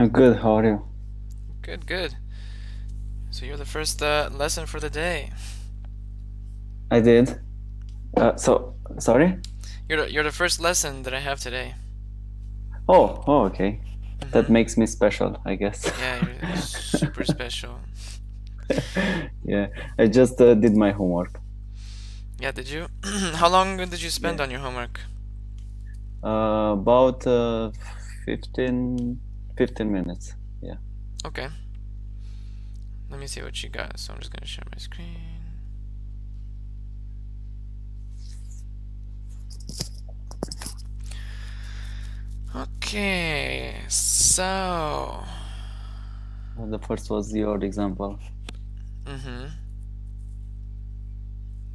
I'm good. How are you? Good, good. So you're the first lesson for the day. I did. Sorry? You're the first lesson that I have today. Okay. That Mm-hmm. makes me special, I guess. Yeah, you're super special. Yeah, I just did my homework. Yeah, did you? How long did you spend Yeah. on your homework? About 15, 15 minutes. Yeah. Okay. Let me see what you got. So I'm just gonna share my screen. Okay. So. The first was your example. Mm-hmm.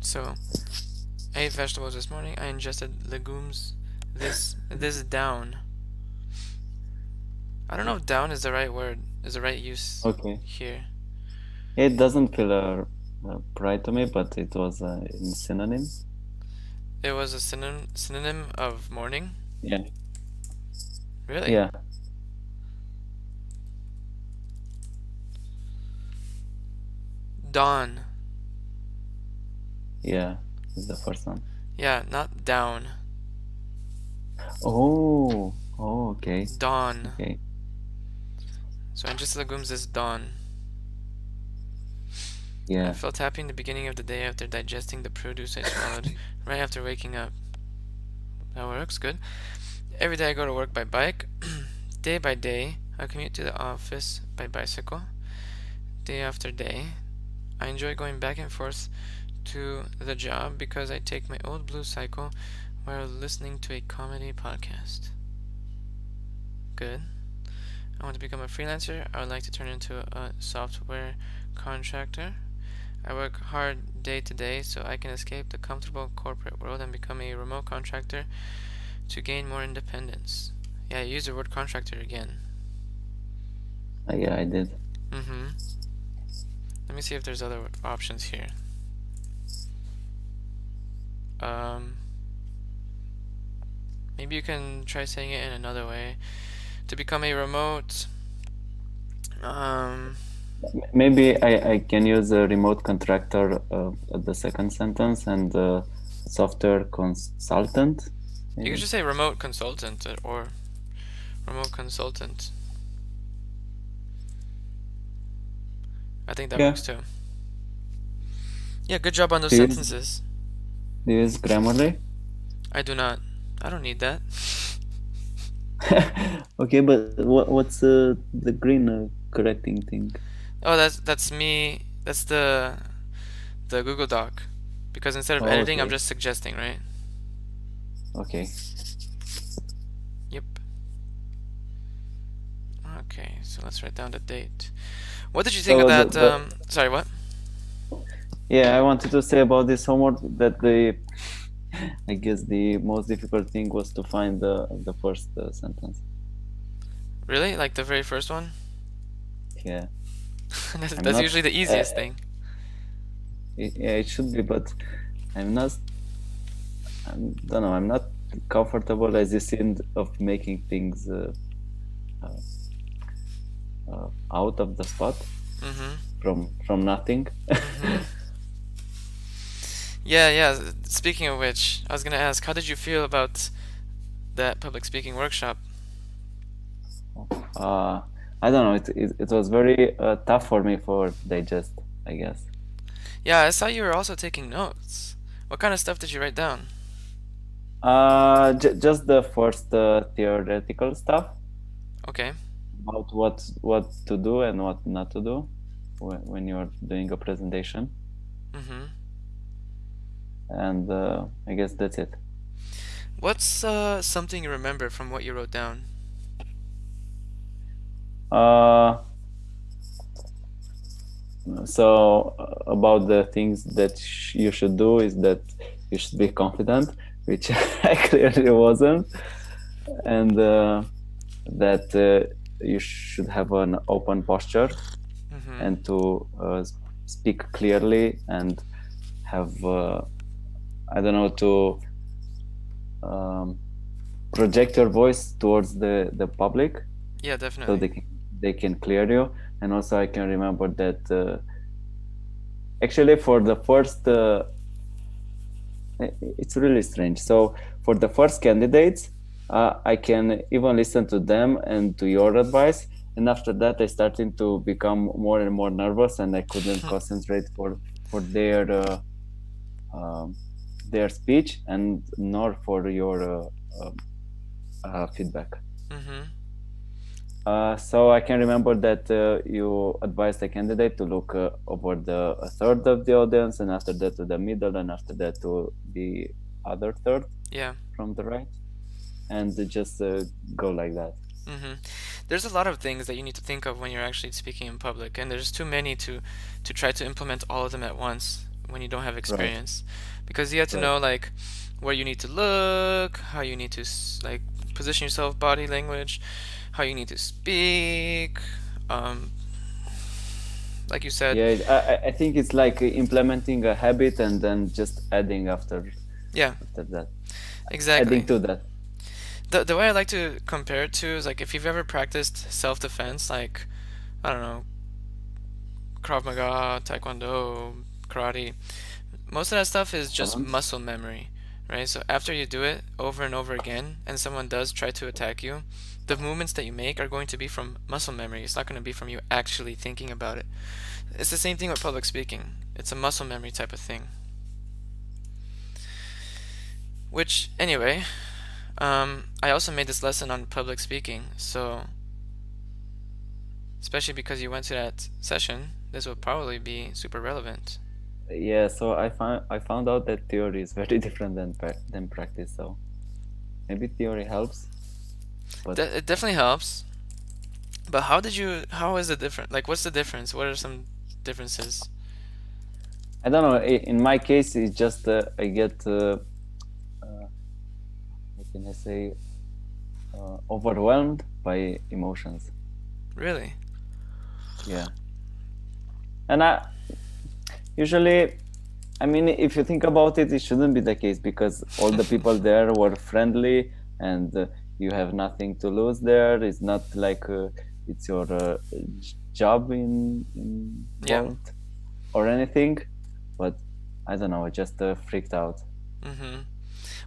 So I ate vegetables this morning. I ingested legumes. This down. I don't know if down is the right word. Is the right use Okay. here. It doesn't feel right to me, but it was in synonym. It was a synonym of morning. Yeah. Really? Yeah. Dawn. Yeah. It's the first one. Yeah, not down. Okay. Dawn. Okay. So ingested legumes is dawn. I Yeah. felt happy in the beginning of the day after digesting the produce I swallowed right after waking up. That works good. Every day I go to work by bike. Day by day, I commute to the office by bicycle. Day after day, I enjoy going back and forth to the job because I take my old blue cycle while listening to a comedy podcast. Good. I want to become a freelancer. I would like to turn into a software contractor. I work hard day to day so I can escape the comfortable corporate world and become a remote contractor to gain more independence. Yeah, I used the word contractor again. Yeah, I did. Mm-hmm. Let me see if there's other options here. Um, Maybe you can try saying it in another way. To become a remote, um, Maybe I can use a remote contractor at the second sentence and software consultant, you could maybe. just say remote consultant or remote consultant. I think that Yeah. works too. Yeah, good job on those Do you use, sentences. do you use Grammarly? I do not. I don't need that. Okay, but what's the green correcting thing? Oh, that's me. That's the Google Doc. Because instead of Oh, editing, I'm okay. just suggesting, right? Okay. Yep. Okay, so let's write down the date. What did you think of So that? Sorry, what? yeah, I wanted to say about this homework that I guess the most difficult thing was to find the first sentence. Really? Like the very first one? Yeah. that's, I'm that's not usually the easiest thing. yeah, it should be, but I'm not don't know. I'm not comfortable as you seemed of making things uh, out of the spot Mm-hmm. from nothing. Mm-hmm. Yeah, yeah. Speaking of which, I was gonna ask, how did you feel about that public speaking workshop? uh, I don't know. It was very tough for me for digest, I guess. Yeah, I saw you were also taking notes. What kind of stuff did you write down? Just the first theoretical stuff Okay. about what to do and what not to do when you're doing a presentation, Mm-hmm. and I guess that's it. What's something you remember from what you wrote down? Uh, So about the things that you should do is that you should be confident, which I clearly wasn't, and that you should have an open posture Mm-hmm. and to speak clearly and have I don't know to um, project your voice towards the public Yeah, so they definitely. can they can clear you. And also I can remember that actually for the first it's really strange. So for the first candidates, I can even listen to them and to your advice. And after that, I started to become more and more nervous, and I couldn't concentrate for um, their speech and nor for your feedback. Mm-hmm. So I can remember that you advised the candidate to look over the a third of the audience, and after that to the middle, and after that to the other third Yeah. from the right, and just go like that. Mm-hmm. There's a lot of things that you need to think of when you're actually speaking in public, and there's too many to try to implement all of them at once when you don't have Right, experience, because you have to right. know like where you need to look, how you need to like position yourself, body language, how you need to speak. Um, like you said, Yeah, I think it's like implementing a habit and then just adding yeah, after that, adding exactly. to that. The way I like to compare it to is like if you've ever practiced self-defense, like I don't know, Krav Maga, Taekwondo, karate. Most of that stuff is just Excellent. muscle memory, right? So after you do it over and over again, and someone does try to attack you, the movements that you make are going to be from muscle memory. It's not going to be from you actually thinking about it. It's the same thing with public speaking. It's a muscle memory type of thing. Which, anyway, I also made this lesson on public speaking, so especially because you went to that session, this will probably be super relevant. Yeah, so I found out that theory is very different than practice. So maybe theory helps, but It definitely helps. But how is it different? Like, what's the difference? What are some differences? I don't know. In my case, it's just I get how can I say overwhelmed by emotions. Really? Yeah, and I usually, I mean, if you think about it, it shouldn't be the case because all the people there were friendly, and you have nothing to lose there. It's not like it's your job Yeah. involved or anything, but I don't know. I just freaked out. Mm-hmm.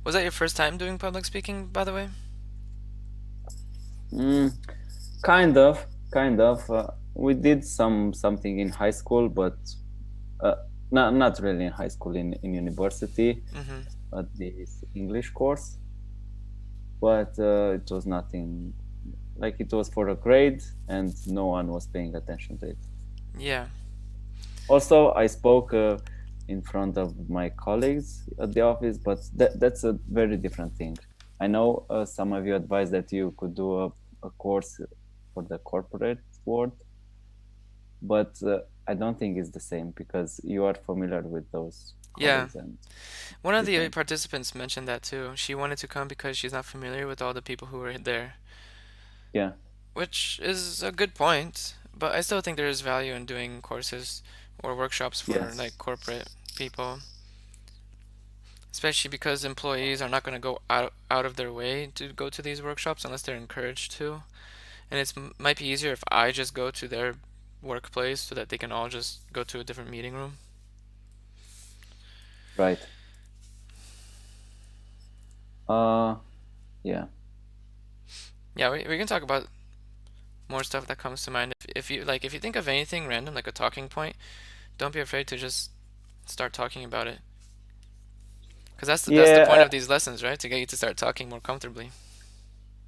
Was that your first time doing public speaking, by the way? Mm, kind of. We did something in high school, but uh, not really in high school. In university, Mm-hmm. at this English course, but it was nothing like it was for a grade, and no one was paying attention to it. Yeah. Also, I spoke in front of my colleagues at the office, but that's a very different thing. I know some of you advised that you could do a course for the corporate world, but I don't think it's the same because you are familiar with those Yeah. colleagues and One it's of the different. participants mentioned that too. She wanted to come because she's not familiar with all the people who were there, Yeah, which is a good point. But I still think there is value in doing courses or workshops for yes, like corporate people, especially because employees are not going to go out of their way to go to these workshops unless they're encouraged to. And it's might be easier if I just go to their workplace so that they can all just go to a different meeting room. right. Uh, yeah. Yeah, we can talk about more stuff that comes to mind. If you like, if you think of anything random like a talking point, don't be afraid to just start talking about it. Because that's the point Yeah, of these lessons, right? To get you to start talking more comfortably.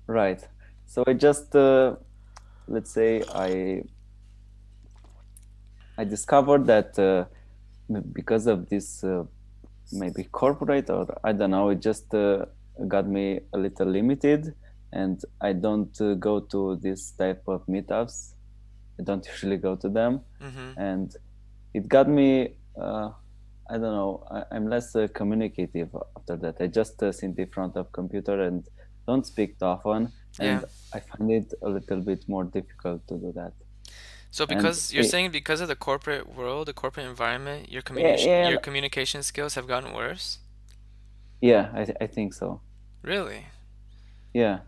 right. So I just let's say I discovered that because of this maybe corporate or I don't know, it just got me a little limited, and I don't go to this type of meetups. I don't usually go to them, Mm-hmm. and it got me. I don't know. I'm less communicative after that. I just sit in front of computer and don't speak too often, Yeah. and I find it a little bit more difficult to do that. So And because you're saying because of the corporate world, the corporate environment, yeah, your yeah, communication skills have gotten worse? yeah. I think so. Really? Yeah.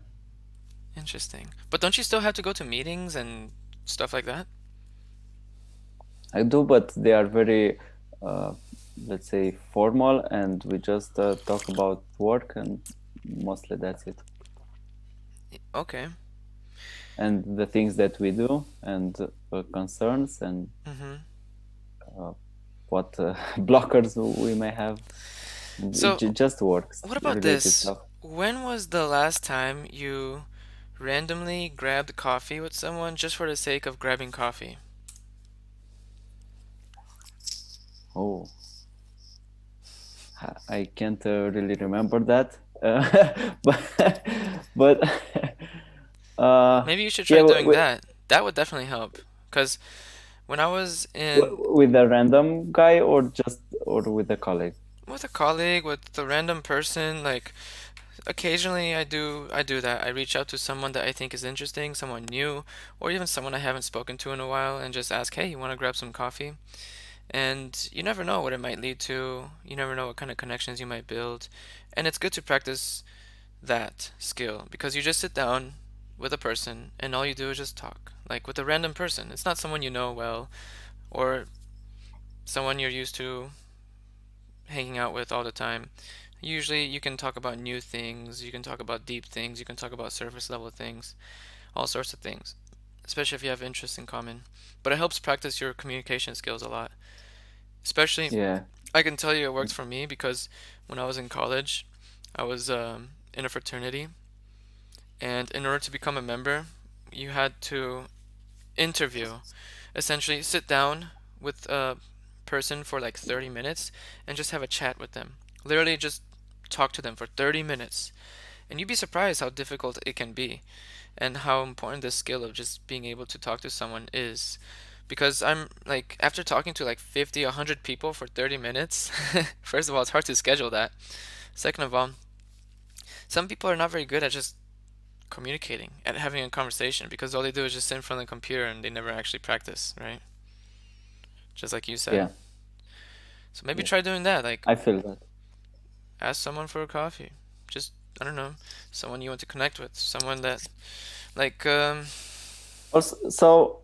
Interesting. But don't you still have to go to meetings and stuff like that? I do, but they are very, uh, let's say, formal, and we just talk about work, and mostly that's it. Okay. And the things that we do, and concerns, and Mm-hmm. uh, what blockers we may have. So, Just works what about related this? stuff. When was the last time you randomly grabbed coffee with someone just for the sake of grabbing coffee? Oh, I can't really remember that, but but uh, Maybe you should yeah, try doing that. That would definitely help. Because when I was in with a random guy or just or with a colleague. with a colleague, with a random person, like occasionally I do that. I reach out to someone that I think is interesting, someone new, or even someone I haven't spoken to in a while and just ask, "Hey, you want to grab some coffee?" And you never know what it might lead to. You never know what kind of connections you might build. And it's good to practice that skill because you just sit down with a person and all you do is just talk. Like with a random person. It's not someone you know well or someone you're used to hanging out with all the time. Usually you can talk about new things, you can talk about deep things, you can talk about surface level things, all sorts of things, especially if you have interests in common. But it helps practice your communication skills a lot. Especially, Yeah, I can tell you it worked for me because when I was in college, I was in a fraternity, and in order to become a member, you had to interview, essentially sit down with a person for like 30 minutes and just have a chat with them. Literally just talk to them for 30 minutes. And you'd be surprised how difficult it can be and how important this skill of just being able to talk to someone is. Because I'm like, after talking to like 50, 100 people for 30 minutes, first of all, it's hard to schedule that. Second of all, some people are not very good at just communicating, at having a conversation, because all they do is just sit in front of the computer and they never actually practice, right? Just like you said. yeah, So maybe yeah. try doing that. Like, I feel that. ask someone for a coffee. Just, I don't know, someone you want to connect with, someone that, like, Also, so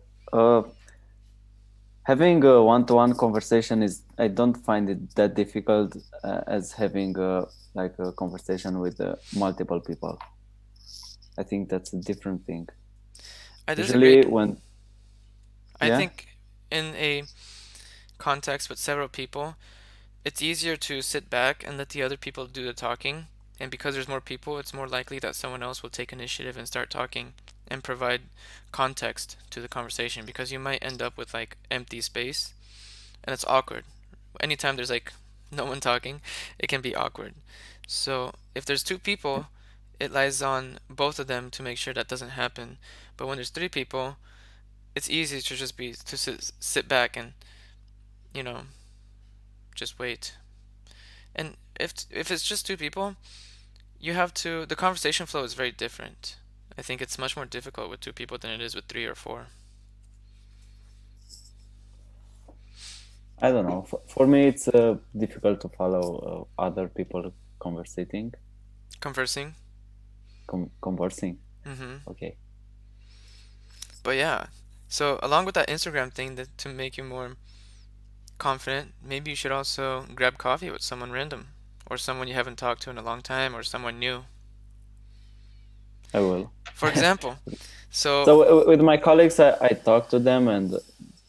having a one-to-one conversation is I don't find it that difficult as having like a conversation with multiple people. I think that's a different thing. I disagree. Usually, when I yeah, think in a context with several people, it's easier to sit back and let the other people do the talking. And because there's more people, it's more likely that someone else will take initiative and start talking and provide context to the conversation because you might end up with like empty space and it's awkward. Anytime there's like no one talking, it can be awkward. So if there's two people, it lies on both of them to make sure that doesn't happen. But when there's three people, it's easy to just be to sit back and you know just wait. And if it's just two people, you have to the conversation flow is very different. I think it's much more difficult with two people than it is with three or four. I don't know. For me, it's difficult to follow other people conversating, Conversing. conversing. Mm-hmm. Okay. But yeah. So along with that Instagram thing that to make you more confident, maybe you should also grab coffee with someone random or someone you haven't talked to in a long time or someone new. I will. For example, so So with my colleagues, I talk to them and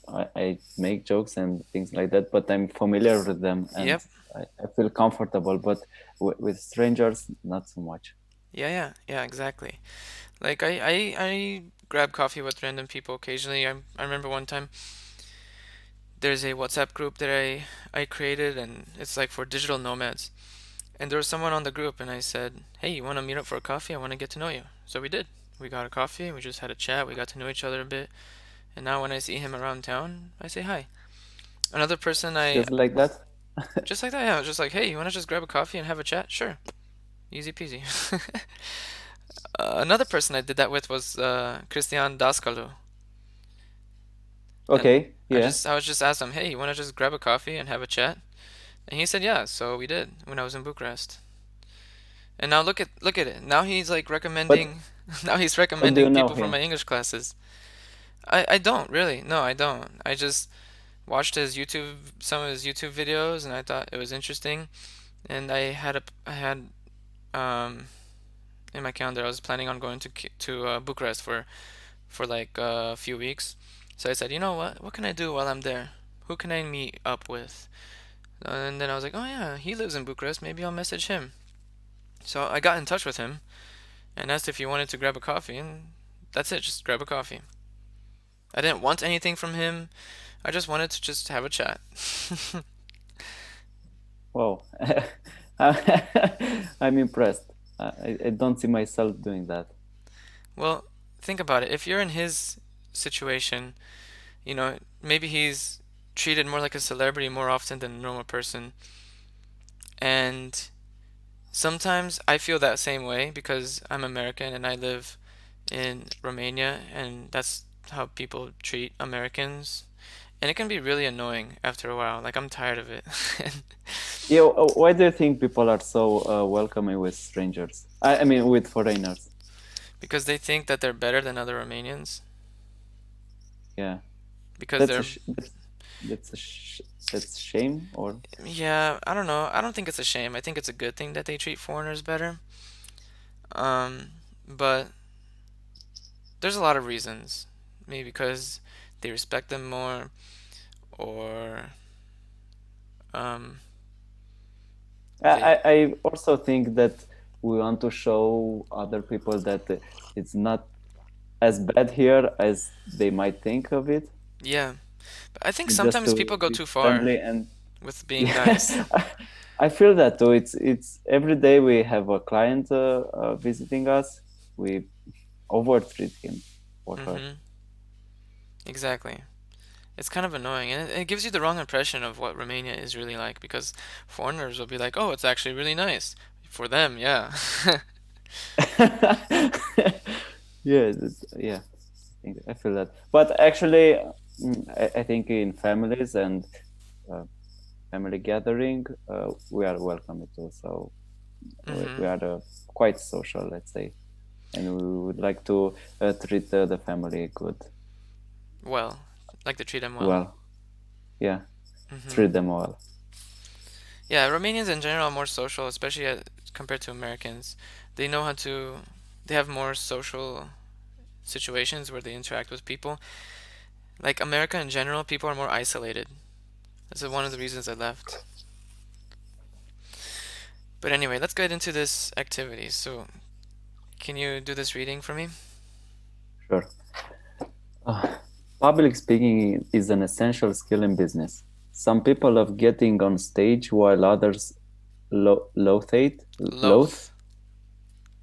I make jokes and things like that, but I'm familiar with them and yep. I feel comfortable. But with strangers, not so much. Yeah, exactly. Like I grab coffee with random people occasionally. I remember one time there's a WhatsApp group that I created and it's like for digital nomads. And there was someone on the group and I said, "Hey, you want to meet up for a coffee? I want to get to know you." So we did. We got a coffee, we just had a chat, we got to know each other a bit. And now when I see him around town, I say hi. Another person I Just like that. just like that, yeah, I was just like, "Hey, you want to just grab a coffee and have a chat?" Sure. Easy peasy. Another person I did that with was Christian Daskalu. And Okay. Yeah. I was just asked him, "Hey, you want to just grab a coffee and have a chat?" And he said, "Yeah." So we did when I was in Bucharest. And now look at it. Now he's like But recommending now he's how do you recommending know people for him? my English classes. I don't really. No, I don't. I just watched some of his YouTube videos, and I thought it was interesting. And I had um in my calendar I was planning on going to Bucharest for like a few weeks. So I said, you know what? What can I do while I'm there? Who can I meet up with? And then I was like, oh yeah, he lives in Bucharest. Maybe I'll message him. So I got in touch with him and asked if he wanted to grab a coffee, and that's it, just grab a coffee. I didn't want anything from him. I just wanted to just have a chat. Wow. I'm impressed. I don't see myself doing that. Well, think about it. If you're in his situation, maybe he's treated more like a celebrity more often than a normal person. And sometimes I feel that same way because I'm American and I live in Romania, and that's how people treat Americans. And it can be really annoying after a while. Like, I'm tired of it. Yeah, why do you think people are so welcoming with strangers? I mean, with foreigners. Because they think that they're better than other Romanians. Yeah, Because that's a they're, sh that's a sh that's shame or yeah, I don't know. I don't think it's a shame. I think it's a good thing that they treat foreigners better. Um, but there's a lot of reasons. Maybe because they respect them more, or um, they, I also think that we want to show other people that it's not as bad here as they might think of it, yeah. But I think just sometimes people to go be too far friendly and with being nice. yeah. I feel that too. It's every day we have a client visiting us, we overtreat him or her. Mm-hmm. Exactly. It's kind of annoying, and it gives you the wrong impression of what Romania is really like because foreigners will be like, "Oh, it's actually really nice." For them, yeah. Yeah, yeah. I feel that. But actually, I think in families and uh, family gathering, we are welcome too. So we Mm-hmm. are quite social, let's say, and we would like to treat the family good. Well, like to treat them well. Well, yeah, Mm-hmm. treat them well. Yeah, Romanians in general are more social, especially compared to Americans. They know how to. They have more social situations where they interact with people. Like America in general, people are more isolated. This is one of the reasons I left. But anyway, let's get into this activity. So, can you do this reading for me? Sure. Uh, Public speaking is an essential skill in business. Some people love getting on stage while others loathe it, loathe, Loath.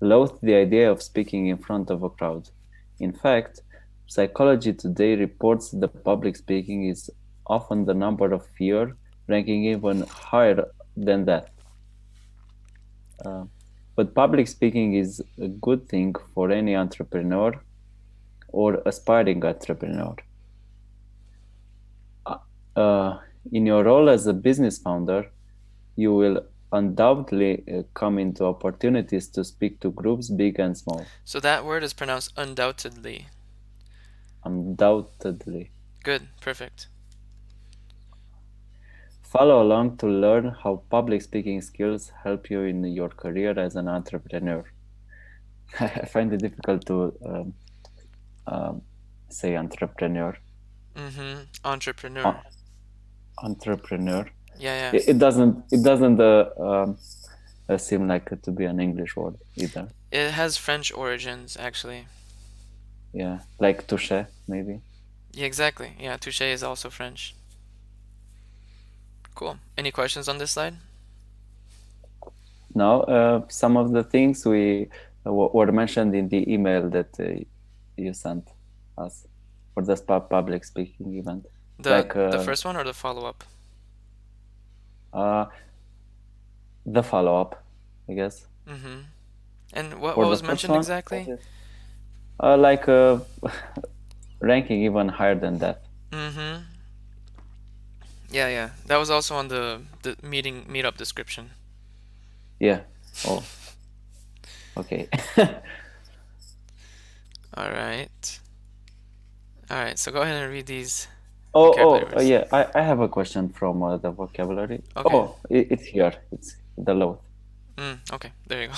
loathe the idea of speaking in front of a crowd. In fact, Psychology Today reports that public speaking is often the number of fear, ranking even higher than death. Uh, but public speaking is a good thing for any entrepreneur or aspiring entrepreneur. Uh, uh, in your role as a business founder, you will undoubtedly come into opportunities to speak to groups big and small. So that word is pronounced undoubtedly. Undoubtedly. Good, perfect. Follow along to learn how public speaking skills help you in your career as an entrepreneur. I find it difficult to um, say entrepreneur. Mm-hmm. Entrepreneur. Uh, Entrepreneur. Yeah, yeah. It doesn't seem like it to be an English word either. It has French origins, actually. Yeah, like touche maybe. Yeah, exactly. Yeah, touche is also French. Cool. Any questions on this slide? Now, some of the things we were mentioned in the email that you sent us for this public speaking event, The like the first one or the follow-up? uh, the follow up, I guess. Mm-hmm. And what For what the was first mentioned one, what exactly? is like ranking even higher than that. Mm-hmm. Yeah, yeah. That was also on the meetup description. Yeah. Oh, okay. All right. All right, so go ahead and read these vocabulary Oh, words. yeah. I have a question from the vocabulary. Okay. Oh, it's here. It's the loath. Okay, there you go.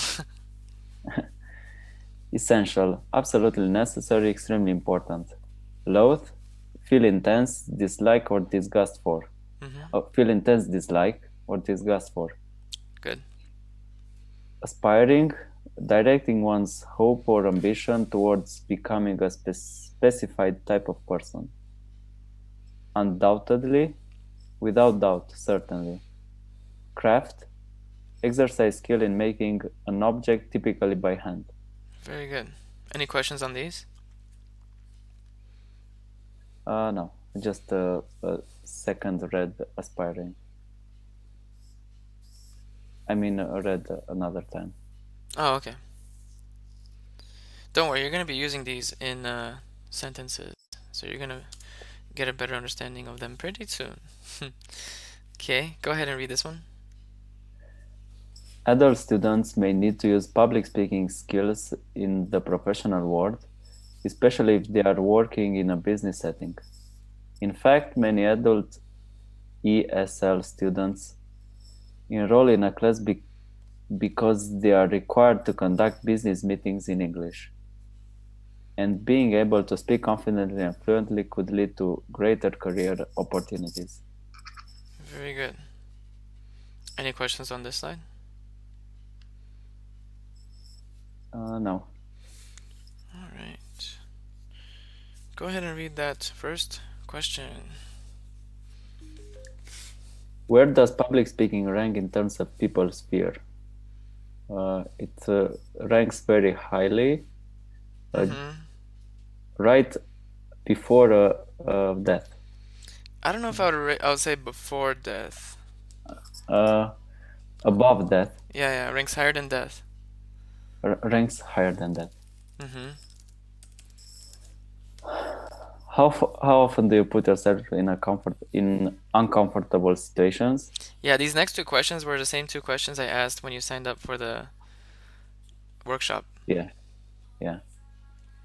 Essential, absolutely necessary, extremely important. Loath, feel intense dislike or disgust for. Feel intense dislike or disgust for. Good. Aspiring, directing one's hope or ambition towards becoming a specified type of person. Undoubtedly, without doubt, certainly. Craft, exercise skill in making an object typically by hand. Very good. Any questions on these? No, just a second read aspiring. I mean, read another time. Oh, okay. Don't worry, you're going to be using these in sentences, so you're going to get a better understanding of them pretty soon. Okay, go ahead and read this one. Adult students may need to use public speaking skills in the professional world, especially if they are working in a business setting. In fact, many adult ESL students enroll in a class because they are required to conduct business meetings in English. And being able to speak confidently and fluently could lead to greater career opportunities. Very good. Any questions on this slide? No. All right. Go ahead and read that first question. Where does public speaking rank in terms of people's fear? It ranks very highly, right before death. I don't know if I would say before death. Uh, Above death, Yeah, ranks higher than death. ranks higher than that. Mm-hmm. How often do you put yourself in uncomfortable situations? Yeah, these next two questions were the same two questions I asked when you signed up for the workshop. Yeah, yeah.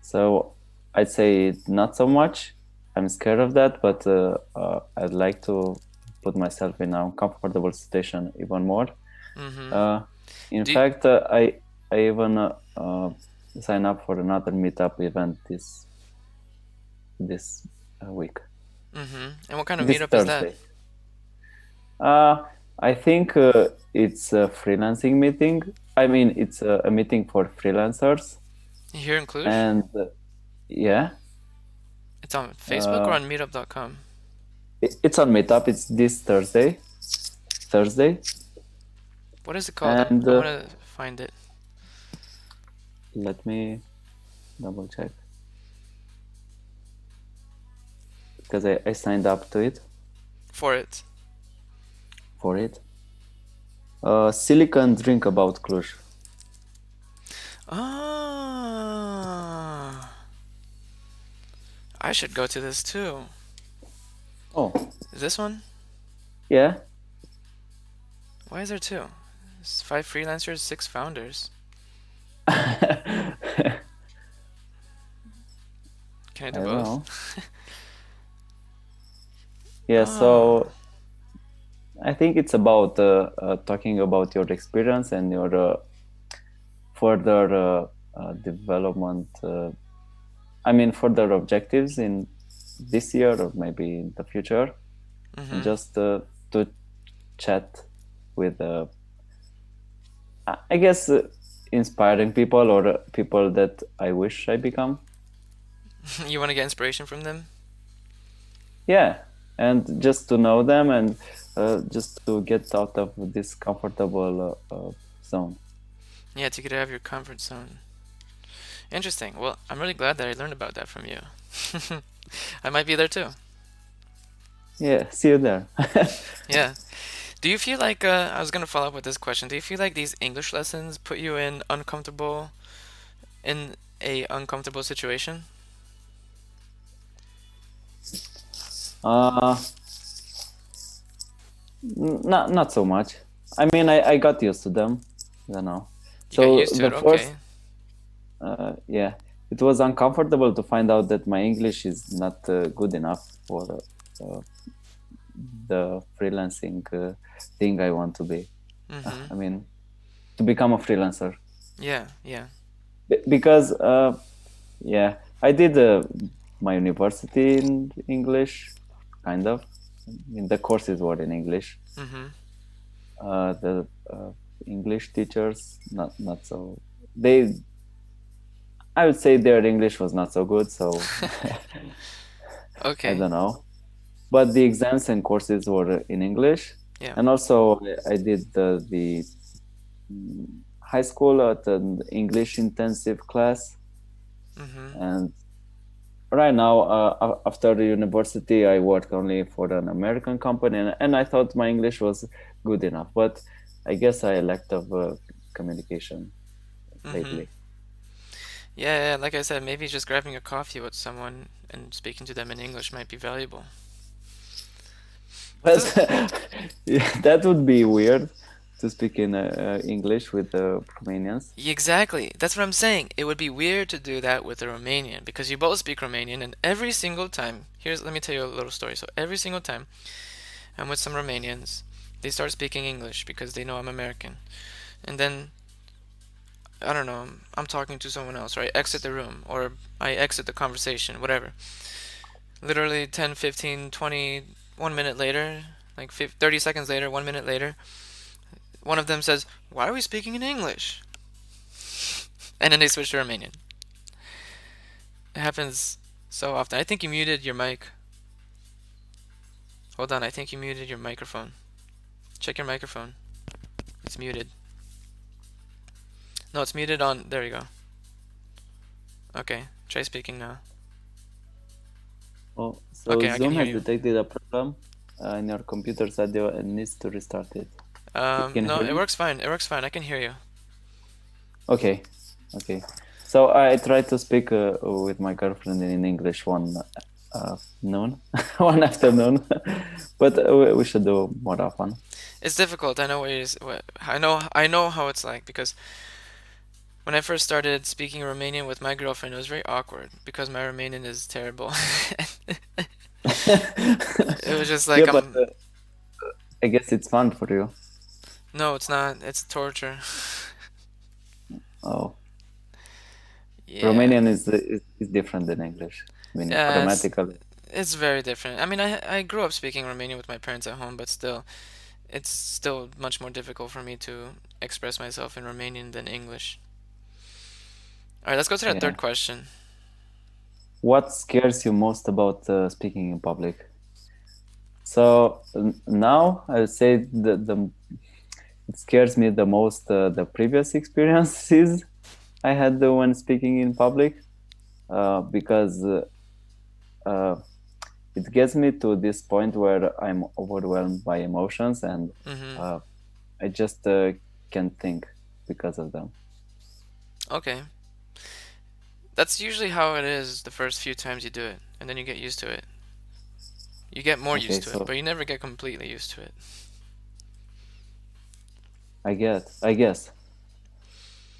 So I'd say not so much. I'm scared of that, but I'd like to put myself in an uncomfortable situation even more. Mm-hmm. In Do you, fact, I even sign up for another meetup event this week. mm-hmm. And what kind of This meetup is that? Thursday. I think it's a freelancing meeting. I mean, it's a meeting for freelancers, Here in Cluj? and yeah, It's on Facebook or uh, on meetup.com? it's on Meetup. It's this Thursday, What is it called? and I want to find it. let me double check because I signed up to it For it. for it. Silicon Drink About Cluj. Ah, I should go to this too. Oh, Is this one? yeah. Why is there two? It's 5 freelancers, 6 founders. I Can I do don't both? know. Yeah, Oh. so I think it's about talking about your experience and your further development. I mean, further objectives in this year or maybe in the future, and Mm-hmm. just to chat with, I guess, inspiring people or people that I wish I become. You want to get inspiration from them? Yeah, and just to know them and just to get out of this comfortable zone. Yeah, to get out of your comfort zone. Interesting. Well, I'm really glad that I learned about that from you. I might be there too. Yeah, see you there. Yeah. Do you feel like, I was gonna follow up with this question. Do you feel like these English lessons put you in a uncomfortable situation? uh, not so much. I mean, I got used to them, you know. You got So used to the it, first, okay. yeah, it was uncomfortable to find out that my English is not good enough for uh, the freelancing thing I want to be. Mm-hmm. I mean, to become a freelancer. Yeah, yeah. Because, yeah, I did my university in English, kind of. I mean, the courses were in English. Mm-hmm. The English teachers, not so. They, I would say their English was not so good, so I Okay. don't know. But the exams and courses were in English, Yeah. and also I did the high school at an English intensive class, Mm-hmm. and right now after the university I work only for an American company, and I thought my English was good enough, but I guess I lacked of communication Mm-hmm. lately. Yeah, yeah, like I said, maybe just grabbing a coffee with someone and speaking to them in English might be valuable. It But doesn't. yeah, that would be weird to speak in English with Romanians. Exactly. That's what I'm saying. It would be weird to do that with a Romanian because you both speak Romanian, and every single time, let me tell you a little story. So every single time I'm with some Romanians, they start speaking English because they know I'm American. And then, I don't know, I'm talking to someone else, or I exit the room, or I exit the conversation, whatever. Literally 10, 15, 20, 1 minute later, like 30 seconds later, 1 minute later, one of them says, "Why are we speaking in English?" And then they switch to Romanian. It happens so often. I think you muted your mic. Hold on, I think you muted your microphone. Check your microphone. It's muted. No, it's muted on. There you go. Okay, try speaking now. Oh, so Okay, I can Zoom hear has you. detected a problem in your computer's audio and needs to restart it. Can you No, hear it me? works fine. It works fine. I can hear you. Okay, okay. So I tried to speak with my girlfriend in English one noon, one afternoon, but we should do more often. It's difficult. I know I know how it's like because when I first started speaking Romanian with my girlfriend, it was very awkward because my Romanian is terrible. It was just Yeah, like but I'm. I guess it's fun for you. No, it's not. It's torture. Oh, Yeah. Romanian is different than English. I mean, Yeah, grammatically. it's very different. I mean, I grew up speaking Romanian with my parents at home, but still, it's still much more difficult for me to express myself in Romanian than English. All right, let's go to that Yeah. third question. What scares you most about speaking in public? So now I would say the it scares me the most the previous experiences I had when speaking in public because uh, it gets me to this point where I'm overwhelmed by emotions and Mm-hmm. uh, I just can't think because of them. Okay. That's usually how it is the first few times you do it, and then you get used to it. You get more Okay, used to it, so but you never get completely used to it. I guess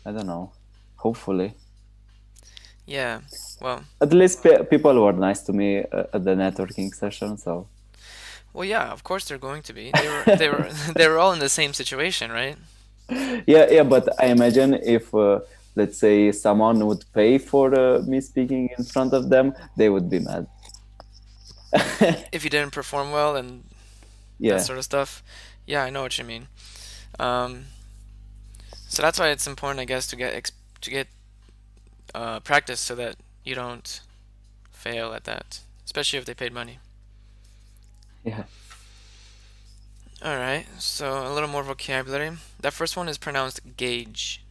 I don't know. Hopefully, Yeah. Well, at least people were nice to me at the networking session. So well, yeah. Of course they're going to be. They were they were all in the same situation, right? yeah, but I imagine if let's say someone would pay for me speaking in front of them, they would be mad. If you didn't perform well and that Yeah, sort of stuff. Yeah, I know what you mean. Um, so that's why it's important, I guess, to get practice so that you don't fail at that, especially if they paid money. yeah. All right, so a little more vocabulary. That first one is pronounced gauge.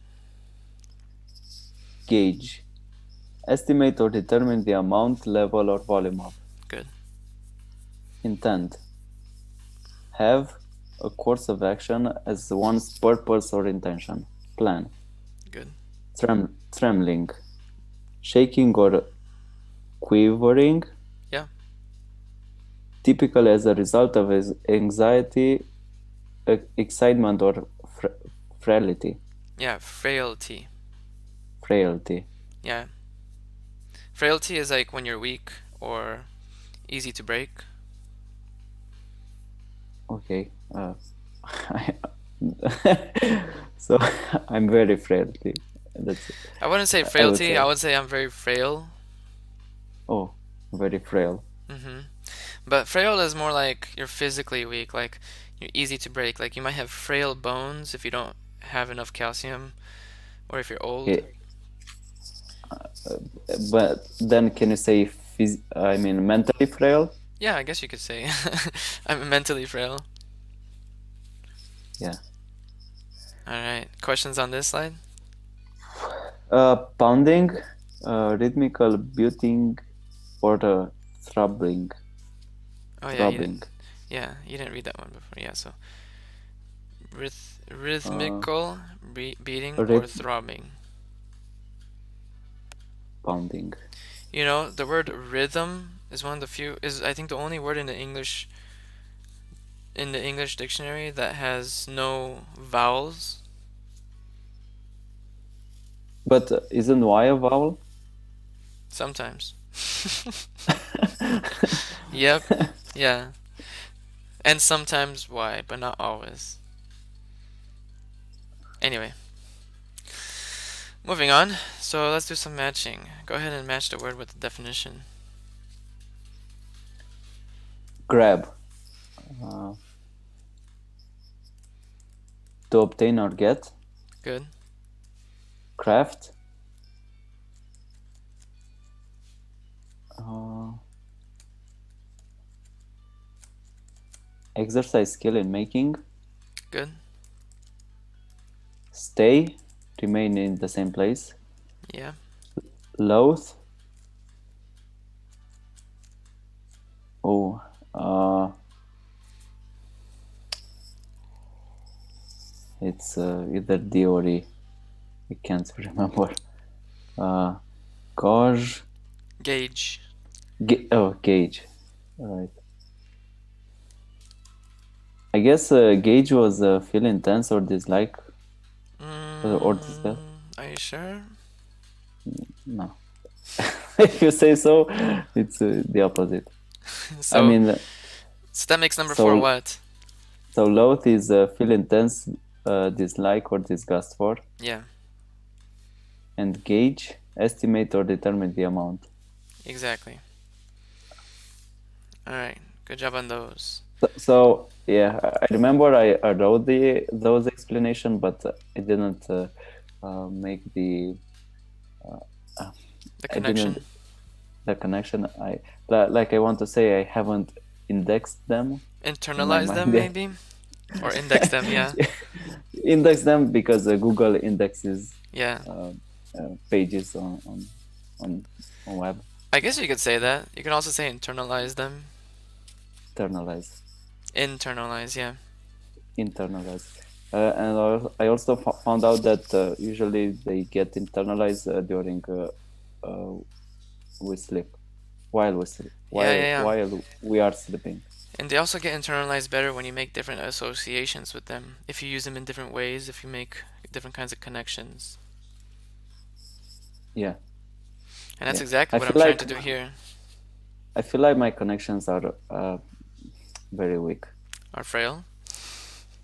Gauge, estimate or determine the amount, level, or volume of. Good, Intent, have a course of action as one's purpose or intention. Plan, good. trembling, shaking or quivering, Yeah, typically as a result of anxiety, excitement, or frailty. yeah. Frailty. Frailty. Yeah. Frailty is like when you're weak or easy to break. Okay. So I'm very frailty. That's I wouldn't say I would frailty. I say. would say I'm very frail. Oh, very frail. hmm But frail is more like you're physically weak. Like you're easy to break. Like you might have frail bones if you don't have enough calcium, or if you're old. Okay, but then can you say I mean mentally frail? Yeah, I guess you could say I'm mentally frail. Yeah. All right. Questions on this slide? Pounding, rhythmical beating, or throbbing, Oh yeah, you didn't. throbbing. Yeah, you didn't read that one before. Yeah, so Uh, rhythmical beating or rhythm throbbing. pounding. You know, the word rhythm is one of the few is I think the only word in the English dictionary that has no vowels. But isn't Y a vowel? Sometimes. Yep. Yeah. And sometimes Y, but not always. Anyway, moving on. So let's do some matching. Go ahead and match the word with the definition. Grab. Uh, to obtain or get. Good. Craft. Uh, exercise skill in making. Good. Stay. Remain in the same place. Yeah. Loath. Oh. Uh, it's either D or E. I can't remember. Uh, gauge. Gauge. Gauge. Right. I guess gauge was feel intense or dislike or disgust. Are you sure? No. If you say so, it's the opposite. I so mean, so that makes number four so what? so loath is feel intense dislike or disgust for, Yeah, and gauge estimate or determine the amount. exactly. All right. Good job on those. So yeah, I remember I wrote those explanation, but I didn't make uh, uh, The I didn't connection. the connection. I want to say I haven't indexed them in my Internalize mind them yet. maybe? Or index them, yeah. Index them because Google indexes Yeah. uh, pages on on web. I guess you could say that. You can also say internalize them. Internalize, Internalize, yeah. internalize. And I also found out that usually they get internalized during uh, we sleep, while we sleep, Yeah, yeah, yeah. while we are sleeping. And they also get internalized better when you make different associations with them. If you use them in different ways, if you make different kinds of connections. Yeah, And that's yeah. exactly I what I'm feel trying like to do here. I feel like my connections are very weak. Are frail.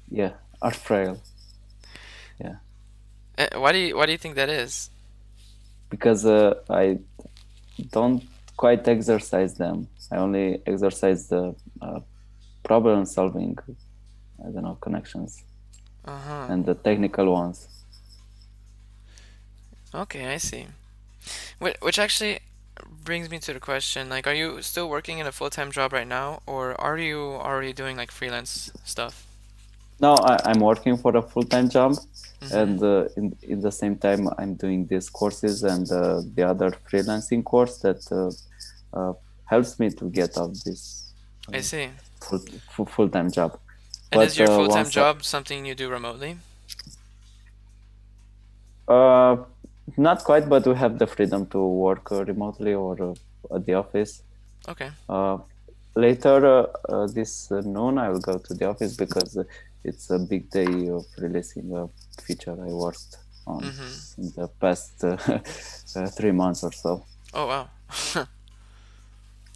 Yeah, are frail. Yeah, Why do you think that is? because I don't quite exercise them. I only exercise the problem solving, I don't know, connections Uh-huh. and the technical ones. Okay, I see. Which actually brings me to the question, like, are you still working in a full-time job right now, or are you already doing like freelance stuff? Now I'm working for a full-time job, Mm-hmm. and in the same time I'm doing these courses and the other freelancing course that helps me to get out this I uh, see. full-time job. And is But your full-time once job something you do remotely? uh, not quite, but we have the freedom to work remotely or at the office. Okay. Uh, Later this noon, I will go to the office because it's a big day of releasing a feature I worked on Mm-hmm. in the past 3 months or so. Oh wow.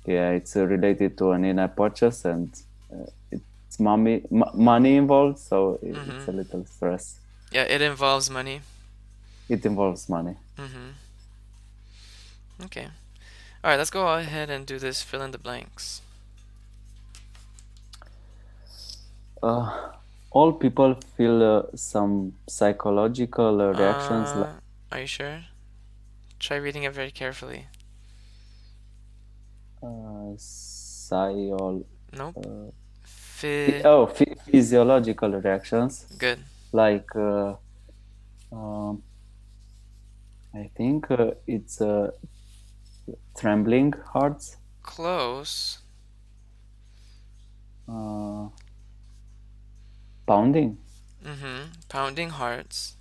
Yeah, it's related to an in-app purchase, and it's money involved, so it's Mm-hmm. a little stress. Yeah, it involves money. It involves money. Mm-hmm. Okay. All right, let's go ahead and do this fill in the blanks. Uh, all people feel some psychological reactions like Are you sure? Try reading it very carefully. psyol, Nope. uh, Fi. physiological reactions Good. like um, I think it's trembling hearts, Close. uh, pounding, Mm-hmm. Pounding hearts.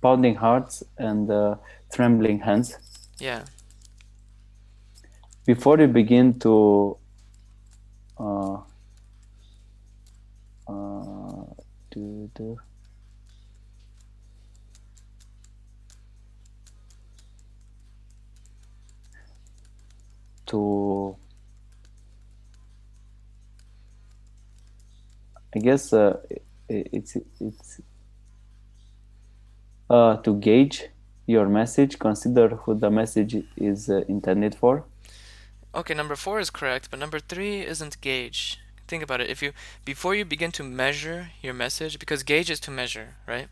pounding hearts, and trembling hands. Yeah. Before you begin to uh, uh, do to I guess it's to gauge your message. Consider who the message is intended for. Okay, number 4 is correct, but number 3 isn't gauge. Think about it. If you before you begin to measure your message, because gauge is to measure, right?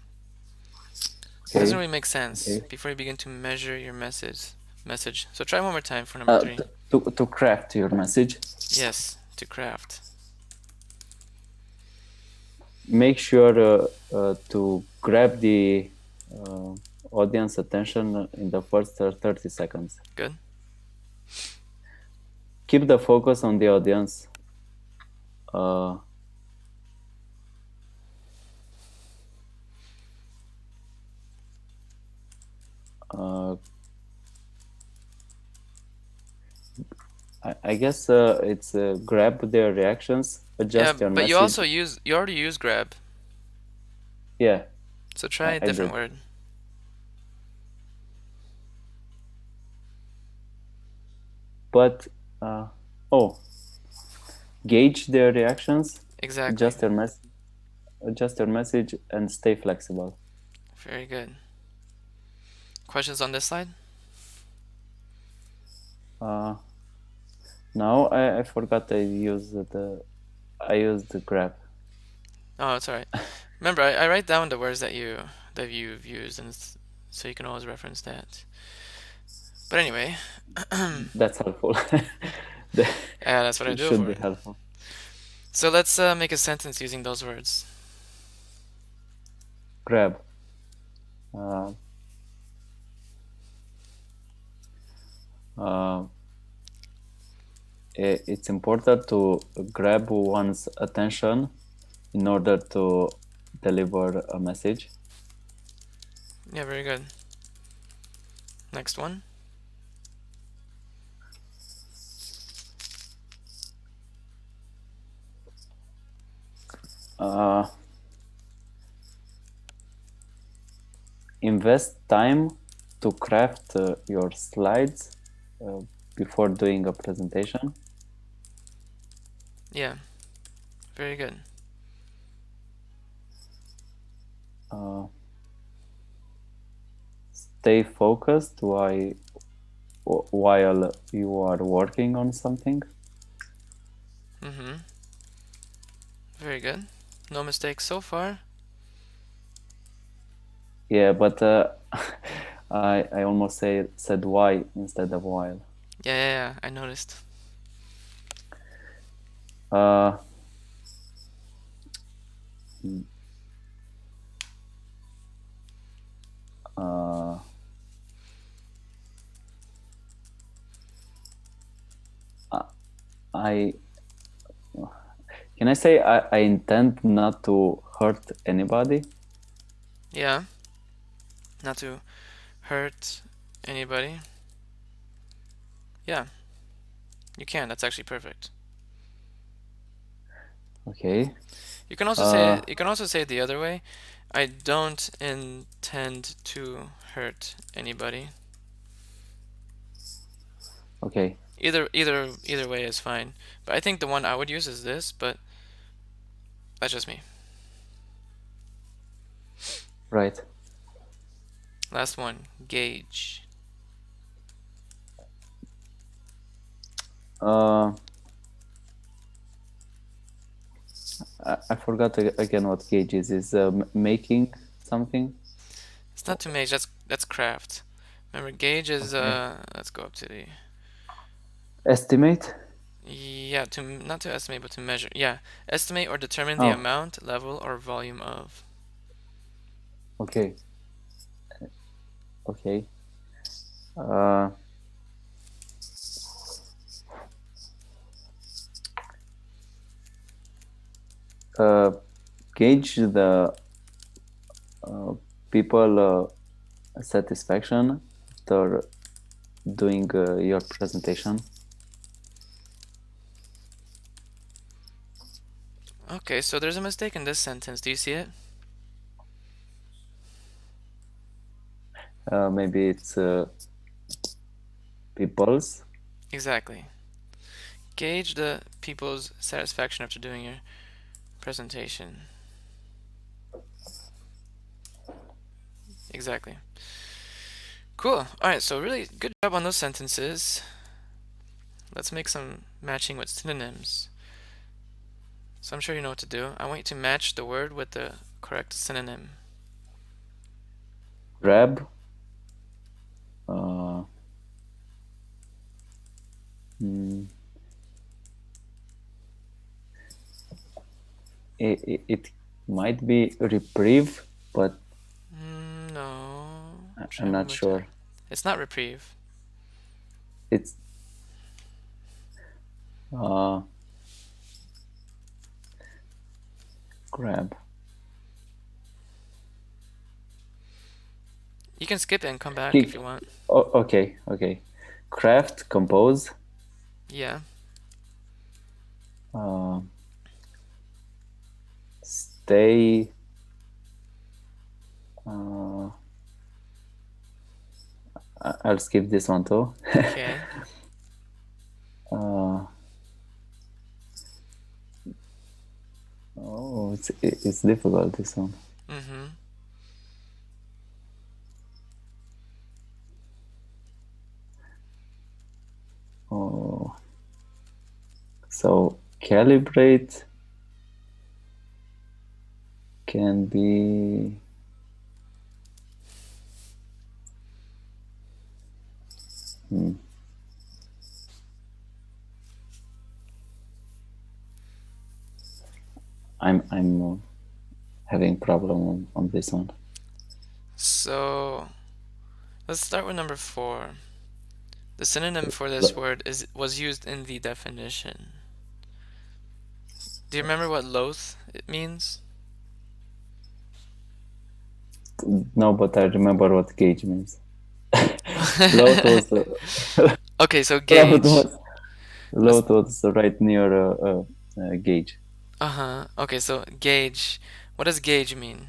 It doesn't Okay, really make sense okay. before you begin to measure your message. So try one more time for number 3. To craft your message. Yes, to craft. Make sure to grab the uh, audience attention in the first 30 seconds. Good. Keep the focus on the audience. Uh, uh, I guess it's grab their reactions, Yeah, adjust your but message. you already used grab. Yeah, So try a I different did. word. But oh, gauge their reactions, Exactly. adjust your adjust your message, and stay flexible. Very good. Questions on this slide? Uh, now I forgot I used the grab. Oh, it's all right. Remember, I write down the words that you've used, and so you can always reference that. But anyway, yeah, That's helpful. That that's what I do should for be it. helpful. So let's make a sentence using those words. Grab. Uh, uh, it's important to grab one's attention in order to deliver a message. Yeah, very good. Next one. Uh, invest time to craft your slides uh, before doing a presentation. Yeah, very good. Uh, stay focused while you are working on something. Mm-hmm. Very good. No mistakes so far. Yeah, but I almost said why instead of while. Yeah, I noticed. Uh, uh, I can I say I intend not to hurt anybody. Yeah, not to hurt anybody. Yeah, you can. That's actually perfect. Okay. You can also say Uh, it, you can also say it the other way. I don't intend to hurt anybody. Okay. Either way is fine. But I think the one I would use is this, but that's just me. Right. Last one, gauge. Uh, I forgot again what gauge is. Is making something? It's not to make, that's craft. Remember, gauge is Okay. let's go up to the Estimate? yeah, to not to estimate but to measure. Yeah, estimate or determine the Oh, amount, level, or volume of. okay. Okay. Uh, uh, Gauge the uh, people satisfaction after doing your presentation. Okay, so there's a mistake in this sentence. Do you see it? Maybe it's people's. Exactly. Gauge the people's satisfaction after doing your presentation. Exactly. Cool. Alright, so really good job on those sentences. Let's make some matching with synonyms. So I'm sure you know what to do. I want you to match the word with the correct synonym. Grab. Uh, mm, it might be reprieve, but No. Try I'm one not more time. sure. It's not reprieve. It's uh, grab. You can skip it and come back if Kick. you want. Oh, okay, okay. Craft, compose. Yeah. Uh, Stay. Uh, I'll skip this one too. Okay. uh, oh, it's difficult, this one. Mm-hmm. Oh, so calibrate can be. Hmm, I'm having problem on this one. So let's start with number 4. The synonym for this L- word was used in the definition. Do you remember what loath it means? No, but I remember what gauge means. Load was Okay, so load gauge. was Let's load was right near gauge. uh-huh. Okay, so gauge. What does gauge mean?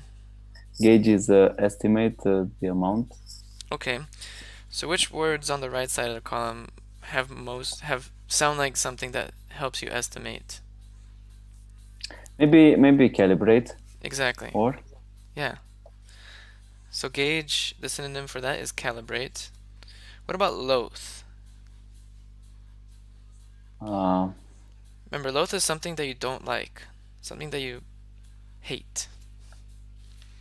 Gauge is estimate the amount. Okay. So which words on the right side of the column have sound like something that helps you estimate? Maybe calibrate Exactly. or Yeah. So gauge, the synonym for that is calibrate. What about loath? uh, Remember, loath is something that you don't like, something that you hate.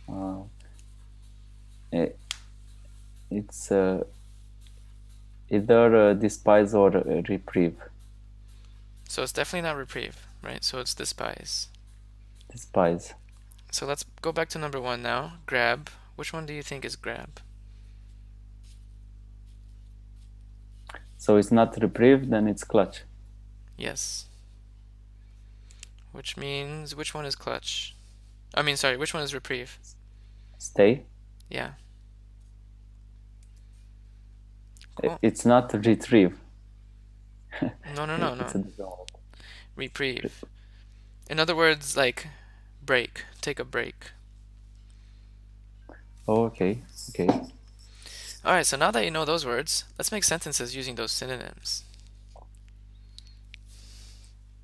uh, it, it's either despise or reprieve. So it's definitely not reprieve, right? So it's despise. Despise. So let's go back to number 1 now. Grab. Which one do you think is grab? So it's not reprieve, then it's clutch. Yes. Which means, which one is clutch? I mean, sorry, which one is reprieve? Stay. Yeah. Cool. It's not retrieve. No, no, no, It's no. a different word. Reprieve. In other words, like break. Take a break. Oh, okay. Okay. Alright, so now that you know those words, let's make sentences using those synonyms.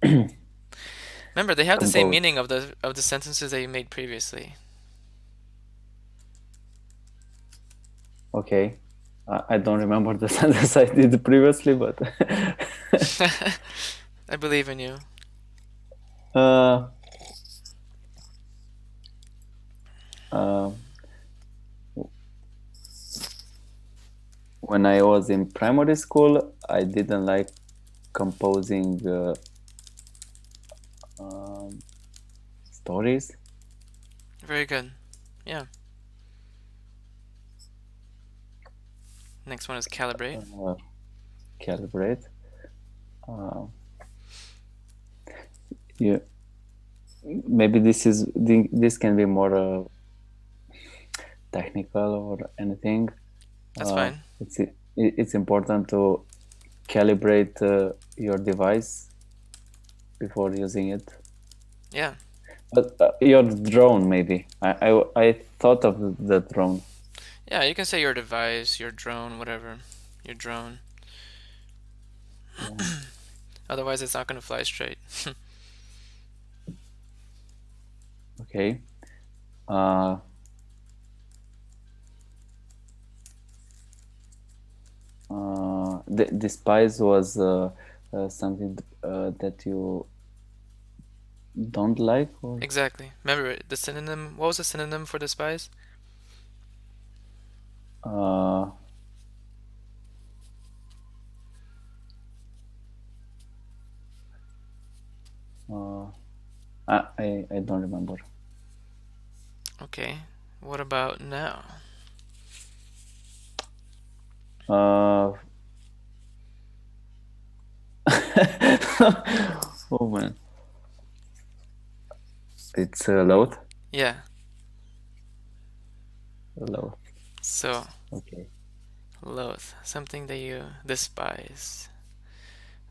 Remember, they have the same Compose. meaning of the sentences that you made previously. Okay. I don't remember the sentence I did previously, but I believe in you. uh, uh, when I was in primary school, I didn't like composing um, stories. Very good. Yeah. Next one is calibrate. Calibrate. Uh, you maybe this can be more technical or anything. That's fine. It's important to calibrate your device before using it. Yeah. But your drone, maybe. I thought of the drone. Yeah, you can say your device, your drone, whatever. Your drone. Yeah. Otherwise, it's not going to fly straight. Okay. Uh, despise was something that you don't like, or Exactly. Remember the synonym? What was the synonym for despise? uh, uh, I don't remember. Okay. What about now? Uh, oh man, it's loath. Yeah. Loath. So, Okay. loathe. Something that you despise.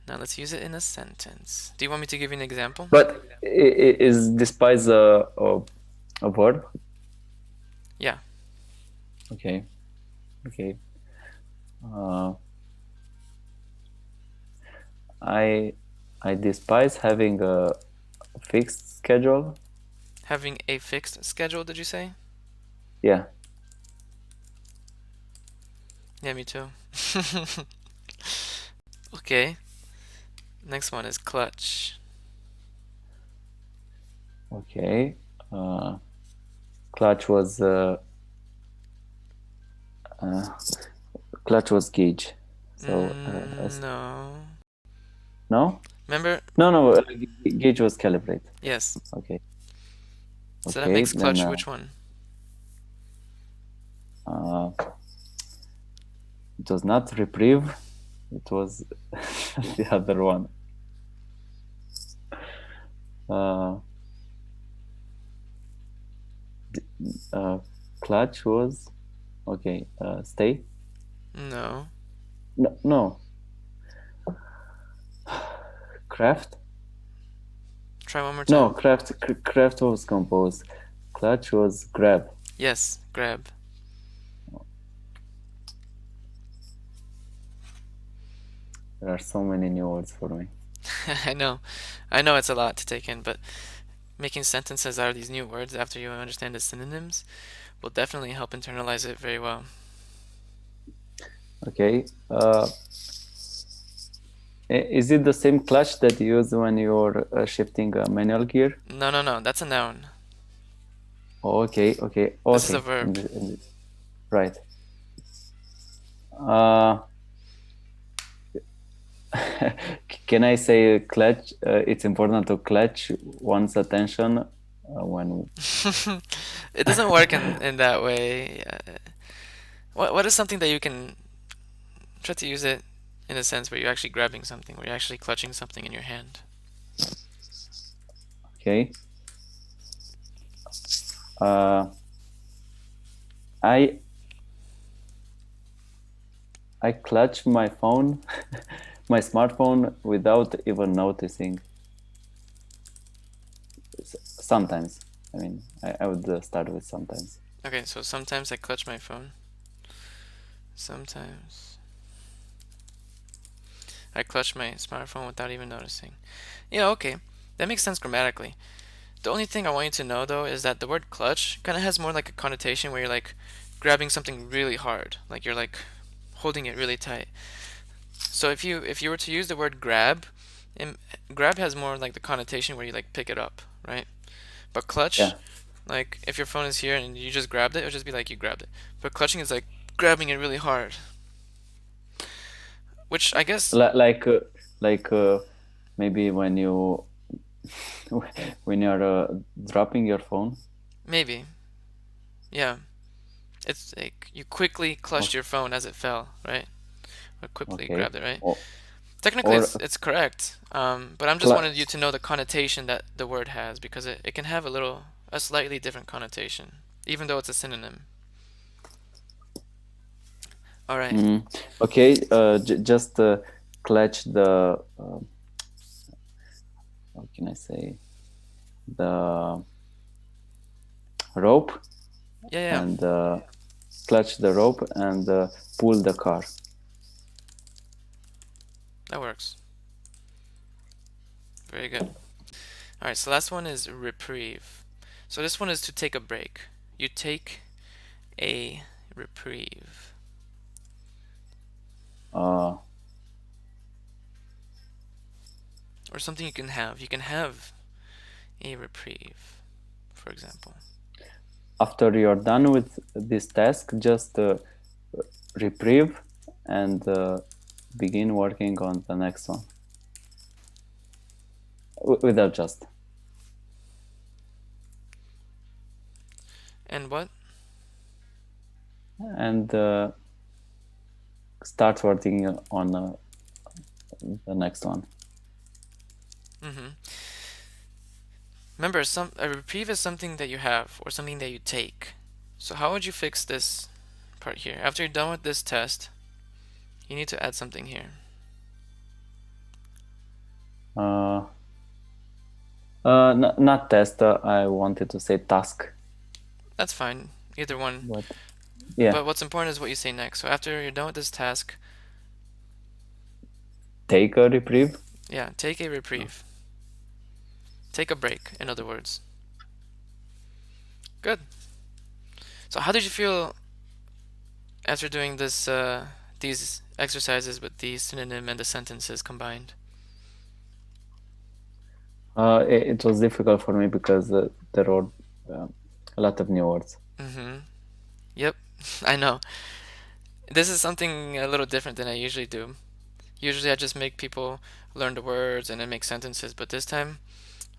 Now let's use it in a sentence. Do you want me to give you an example? But is despise a verb? Yeah. Okay. Okay. Uh, I I despise having a fixed schedule. Having a fixed schedule, did you say? Yeah. Yeah, me too. Okay. Next one is clutch. Okay. Clutch was uh, clutch was gauge. So No. no, Remember? no. Gauge was calibrate. Yes. Okay. So that Okay. makes Then clutch which one? uh, it was not reprieve. It was the other one. Uh, uh, clutch was okay. Stay. No. No, no. Craft. Try one more No, time. craft was composed. Clutch was grab. Yes, grab. There are so many new words for me. I know. I know it's a lot to take in, but making sentences out of these new words after you understand the synonyms will definitely help internalize it very well. Okay. Is it the same clutch that you use when you're shifting a manual gear? No, no, no. That's a noun. Oh, okay, okay, This is a okay. verb. Right. Uh, can I say clutch? It's important to clutch one's attention when. It doesn't work in that way. What is something that you can try to use it in a sense where you're actually grabbing something, where you're actually clutching something in your hand? Okay. Uh, I I clutch my phone, my smartphone without even noticing. Sometimes. I mean, I would start with sometimes. Okay, so sometimes I clutch my phone. Sometimes I clutch my smartphone without even noticing. Yeah, okay. That makes sense grammatically. The only thing I want you to know though is that the word clutch kind of has more like a connotation where you're like grabbing something really hard, like you're like holding it really tight. So if you were to use the word grab, grab has more like the connotation where you like pick it up, right? But clutch, Yeah. like if your phone is here and you just grabbed it, it'll just be like you grabbed it. But clutching is like grabbing it really hard, which I guess Like like maybe when you when you're dropping your phone. maybe, yeah. It's like you quickly clutched O- your phone as it fell, right? Or quickly Okay. grabbed it, right? Or, Technically, or it's correct. But I'm just cl- wanted you to know the connotation that the word has because it can have a slightly different connotation, even though it's a synonym. All right. mm, okay. Just clutch the how can I say, the rope, Yeah, yeah, and clutch the rope and pull the car. that works. Very good. All right. So last one is reprieve. So this one is to take a break. You take a reprieve, Uh, or something you can have. You can have a reprieve, for example. After you're done with this task, just reprieve and begin working on the next one without just. And what? And start working on the next one. Mm-hmm. Remember, a reprieve is something that you have or something that you take. So how would you fix this part here? After you're done with this test, you need to add something here. Uh, not test. I wanted to say task, That's fine, either one. but yeah, But what's important is what you say next. So after you're done with this task, take a reprieve. yeah, take a reprieve. Take a break, in other words. Good. So how did you feel after doing these exercises with the synonym and the sentences combined? It was difficult for me because there were uh, a lot of new words. Mm-hmm. Yep, I know. This is something a little different than I usually do. Usually I just make people learn the words and then make sentences, but this time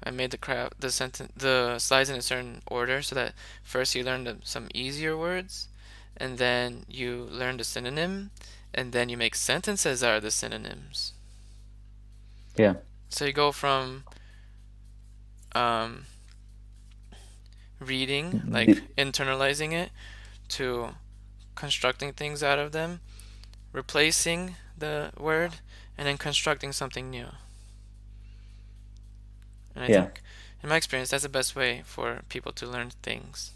I made the slides in a certain order so that first you learn some easier words, and then you learn the synonym, and then you make sentences out of the synonyms. Yeah, So you go from um, reading, like the, internalizing it, to constructing things out of them, replacing the word, and then constructing something new. And I yeah. think, in my experience, that's the best way for people to learn things.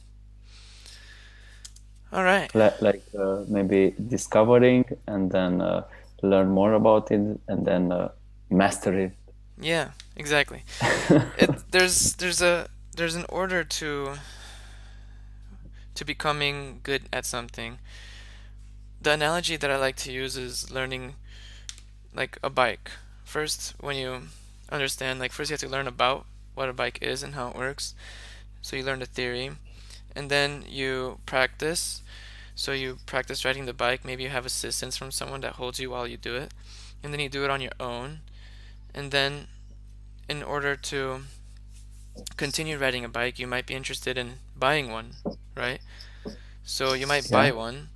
All right. Like maybe discovering and then learn more about it and then master it. Yeah, exactly. There's an order to becoming good at something. The analogy that I like to use is learning like a bike. First, when you understand, like first you have to learn about what a bike is and how it works. So you learn the theory, and then you practice. So you practice riding the bike. Maybe you have assistance from someone that holds you while you do it, and then you do it on your own. And then, in order to continue riding a bike, you might be interested in buying one, right? So you might buy Yeah, one,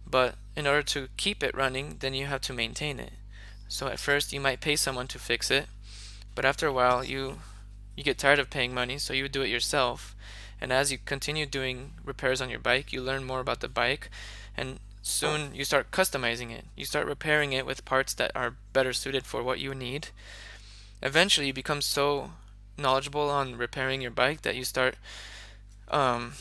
but in order to keep it running, then you have to maintain it. So at first you might pay someone to fix it, but after a while you get tired of paying money, so you do it yourself. And as you continue doing repairs on your bike, you learn more about the bike, and soon you start customizing it. You start repairing it with parts that are better suited for what you need. Eventually, you become so knowledgeable on repairing your bike that um,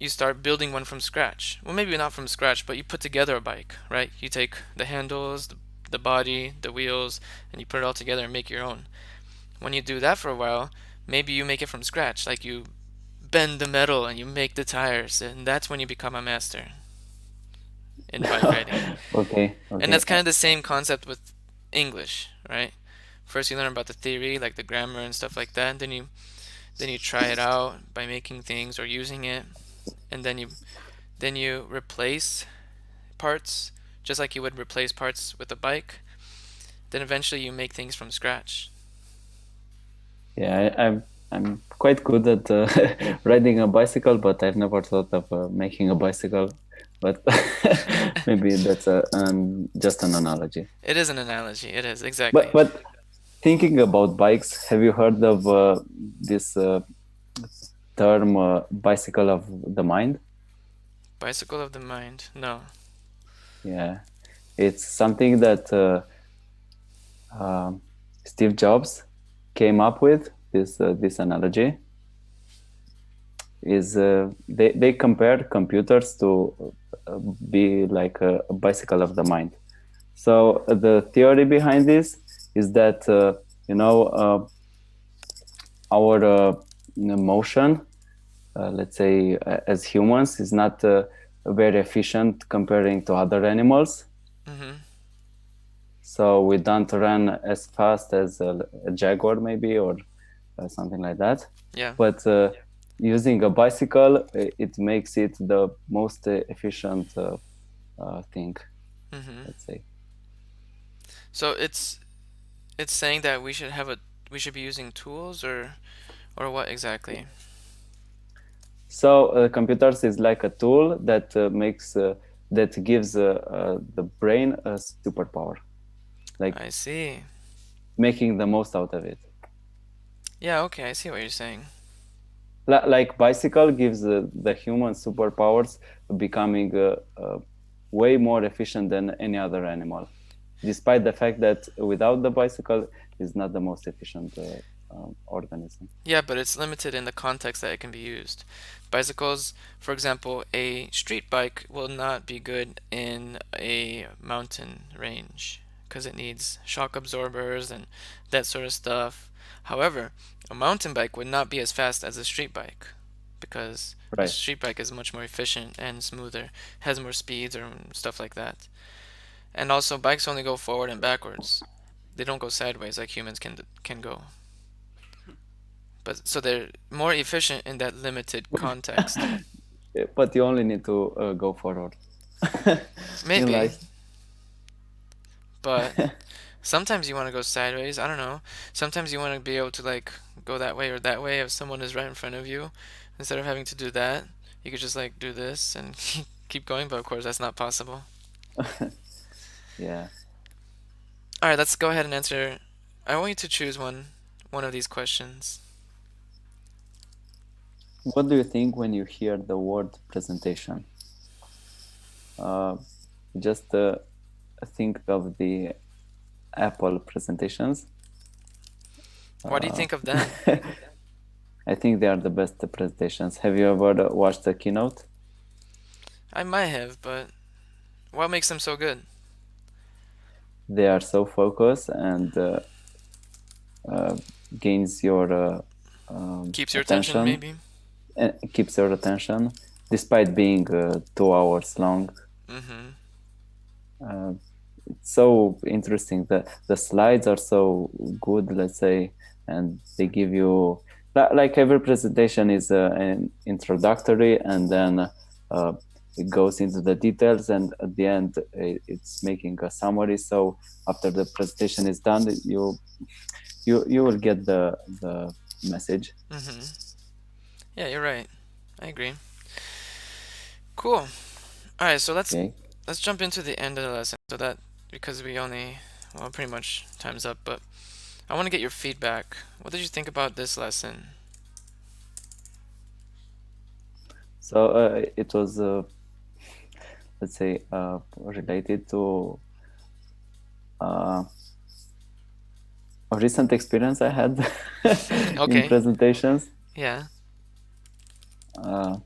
you start building one from scratch. Well, maybe not from scratch, but you put together a bike, right? You take the handles, the body, the wheels, and you put it all together and make your own. When you do that for a while, maybe you make it from scratch, like you bend the metal and you make the tires, and that's when you become a master in bike riding. Okay, And okay. that's kind of the same concept with English, right? First you learn about the theory, like the grammar and stuff like that, and then you try it out by making things or using it, and then you replace parts just like you would replace parts with a bike. Then eventually you make things from scratch. Yeah, I'm quite good at riding a bicycle, but I've never thought of making a bicycle. But maybe that's just an analogy. It is an analogy. It is But exactly. but thinking about bikes, have you heard of this term "bicycle of the mind"? Bicycle of the mind. No. Yeah, it's something that um Steve Jobs came up with. This analogy is they compared computers to be like a bicycle of the mind. So the theory behind this is that you know our motion, let's say as humans, is not very efficient comparing to other animals. Mhm. So we don't run as fast as a jaguar, maybe, or something like that. Yeah. But using a bicycle, it makes it the most efficient thing, Mhm. let's say. So it's saying that we should be using tools or what exactly? So computers is like a tool that that gives the brain a superpower, like I see. making the most out of it. Yeah, okay, I see what you're saying. Like bicycle gives the human superpowers, becoming way more efficient than any other animal, despite the fact that without the bicycle is not the most efficient organism. Yeah, but it's limited in the context that it can be used. Bicycles, for example, a street bike will not be good in a mountain range because it needs shock absorbers and that sort of stuff. However, a mountain bike would not be as fast as a street bike because a Right. street bike is much more efficient and smoother, has more speeds or stuff like that. And also, bikes only go forward and backwards. They don't go sideways like humans can go. But so they're more efficient in that limited context. But you only need to go forward in Maybe, life. but sometimes you want to go sideways. I don't know. Sometimes you want to be able to like go that way or that way if someone is right in front of you. Instead of having to do that, you could just like do this and keep going, but of course that's not possible. Yeah. All right, let's go ahead and answer. I want you to choose one of these questions. What do you think when you hear the word presentation? Uh, just think of the Apple presentations. What do you Uh, think of them? I think they are the best presentations. Have you ever watched the keynote? I might have, but what makes them so good? They are so focused and uh, gains your Keeps your attention, attention, maybe? and keeps your attention, despite being 2 hours long. Mm-hmm. Uh, it's so interesting. The slides are so good, let's say, and they give you like every presentation is an introductory, and then it goes into the details, and at the end it's making a summary. So after the presentation is done, you will get the message. Mm-hmm. Yeah, you're right. I agree. Cool. All right, so Okay. let's jump into the end of the lesson. So that because we only well pretty much time's up, but I want to get your feedback. What did you think about this lesson? So it was let's say related to uh, a recent experience I had in Okay. presentations. Yeah. Uh,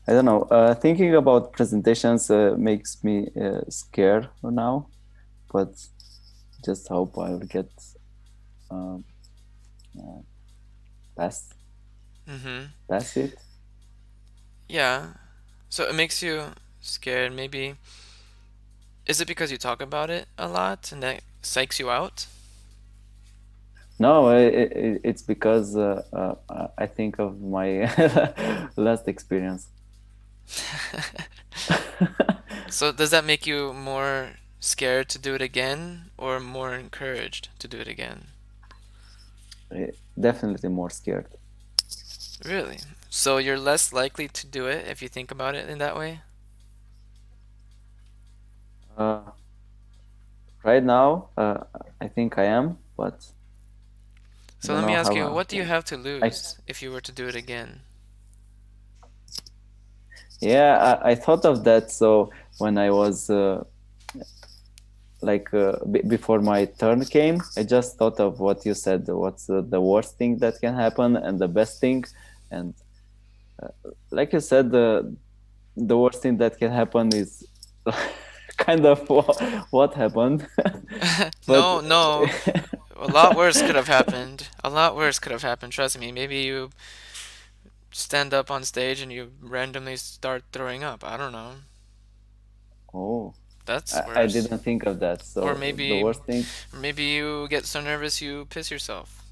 I don't know. Thinking about presentations makes me scared now, but just hope I'll get um, uh, past Mm-hmm. past it. Yeah. So it makes you scared. Maybe is it because you talk about it a lot and that psychs you out? No, it's because I think of my last experience. So does that make you more scared to do it again or more encouraged to do it again? Definitely more scared. Really? So you're less likely to do it if you think about it in that way? Uh, right now, I think I am, but I So don't let me know ask how. you, what do you have to I lose if you were to do it again? Yeah, I thought of that. So when I was before my turn came, I just thought of what you said. What's the worst thing that can happen and the best thing, and like you said, the worst thing that can happen is kind of what happened. But No, no. A lot worse could have happened. A lot worse could have happened. Trust me. Maybe you stand up on stage and you randomly start throwing up. I don't know. oh, That's I worse. didn't think of that. Or So the maybe worst thing, maybe you get so nervous you piss yourself.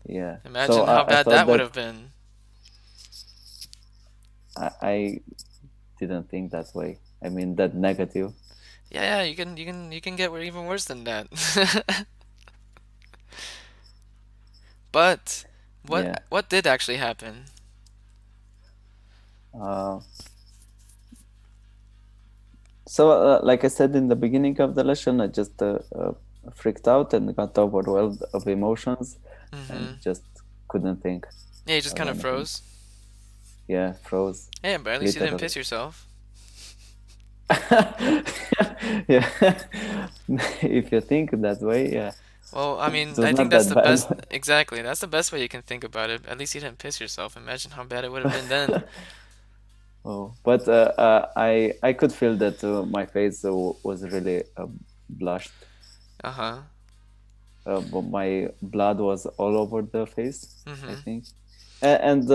yeah. So Imagine how I bad thought that would that have been. I didn't think that way. I mean that negative. Yeah, yeah, you can get even worse than that. But what Yeah. what did actually happen? Uh, so, like I said in the beginning of the lesson, I just freaked out and got overwhelmed of emotions and Mm-hmm. just couldn't think Yeah, you just of kind of anything. froze. Yeah, froze, Yeah, but at least you didn't literally. piss yourself. Yeah, if you think that way, yeah, Well, I it mean, was I think not that's that the best. bad. Exactly, that's the best way you can think about it. At least you didn't piss yourself. Imagine how bad it would have been then. Oh, but I could feel that my face was really blushed. Uh-huh. But my blood was all over the face, I Mm-hmm. think. And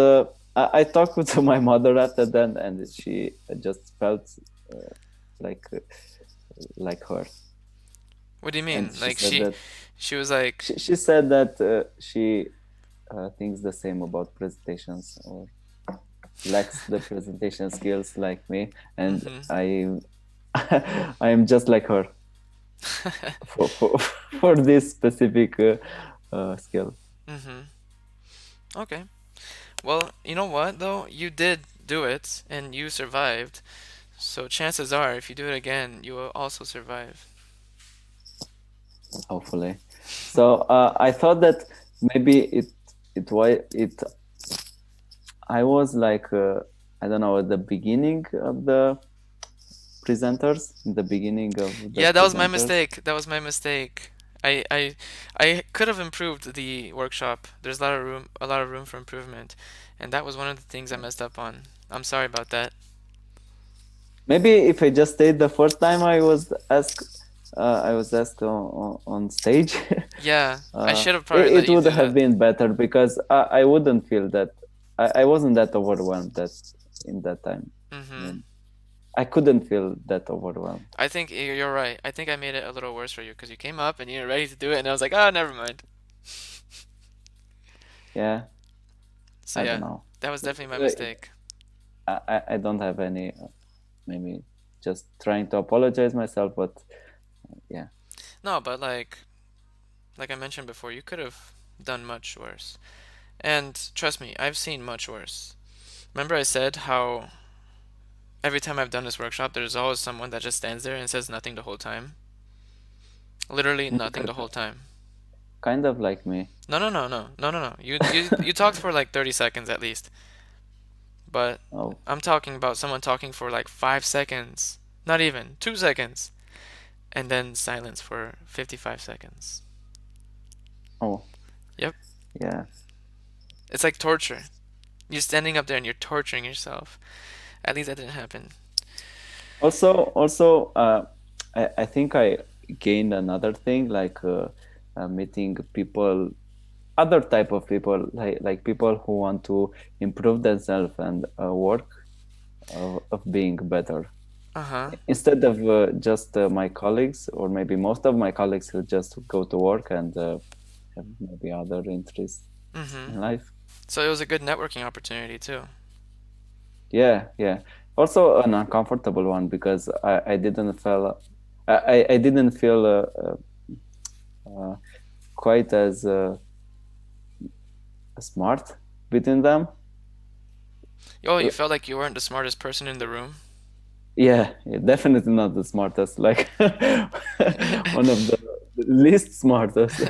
I talked to my mother after that, and she just felt uh, like uh, like her, What do you and mean? she Like said she that she was like, she said that she thinks the same about presentations or lacks the presentation skills like me, and mm-hmm. I am just like her for for this specific skill. Mm-hmm. Okay. Well, you know what though? You did do it and you survived. So chances are if you do it again, you will also survive. Hopefully. So I thought that maybe it I was like I don't know at the beginning of the presenters, in the beginning of the Yeah, that was my presenters. mistake. That was my mistake. I I I could have improved the workshop. There's a lot of room for improvement, and that was one of the things I messed up on. I'm sorry about that. Maybe if I just stayed the first time I was asked on stage, Yeah, I should have probably let it you would do have that. been better because I wouldn't feel that I wasn't that overwhelmed that in that time. I Mm-hmm. mean, I couldn't feel that overwhelmed. I think you're right. I think I made it a little worse for you because you came up and you were ready to do it, and I was like, oh, never mind. Yeah, So I don't yeah, know. that was definitely my Uh, mistake. I don't have any maybe just trying to apologize myself, but yeah. No, but like I mentioned before, you could have done much worse. And trust me, I've seen much worse. Remember I said how every time I've done this workshop, there's always someone that just stands there and says nothing the whole time. Literally Mm, nothing the whole time. kind of like me. No, no, no, no, no, no, no. You talked for like 30 seconds at least, but Oh, I'm talking about someone talking for like 5 seconds, not even 2 seconds, and then silence for 55 seconds. oh, Yep, yeah. it's like torture. You're standing up there and you're torturing yourself. At least that didn't happen. Also, I think I gained another thing like meeting people, other type of people, like people who want to improve themselves and work of being better. Uh-huh. Instead of just my colleagues, or maybe most of my colleagues who just go to work and have maybe other interests Mm-hmm. in life. So it was a good networking opportunity too. Yeah, yeah. Also an uncomfortable one because I didn't feel I didn't feel uh, quite as smart between them. Oh, you felt like you weren't the smartest person in the room? Yeah, yeah, definitely not the smartest. Like one of the least smartest.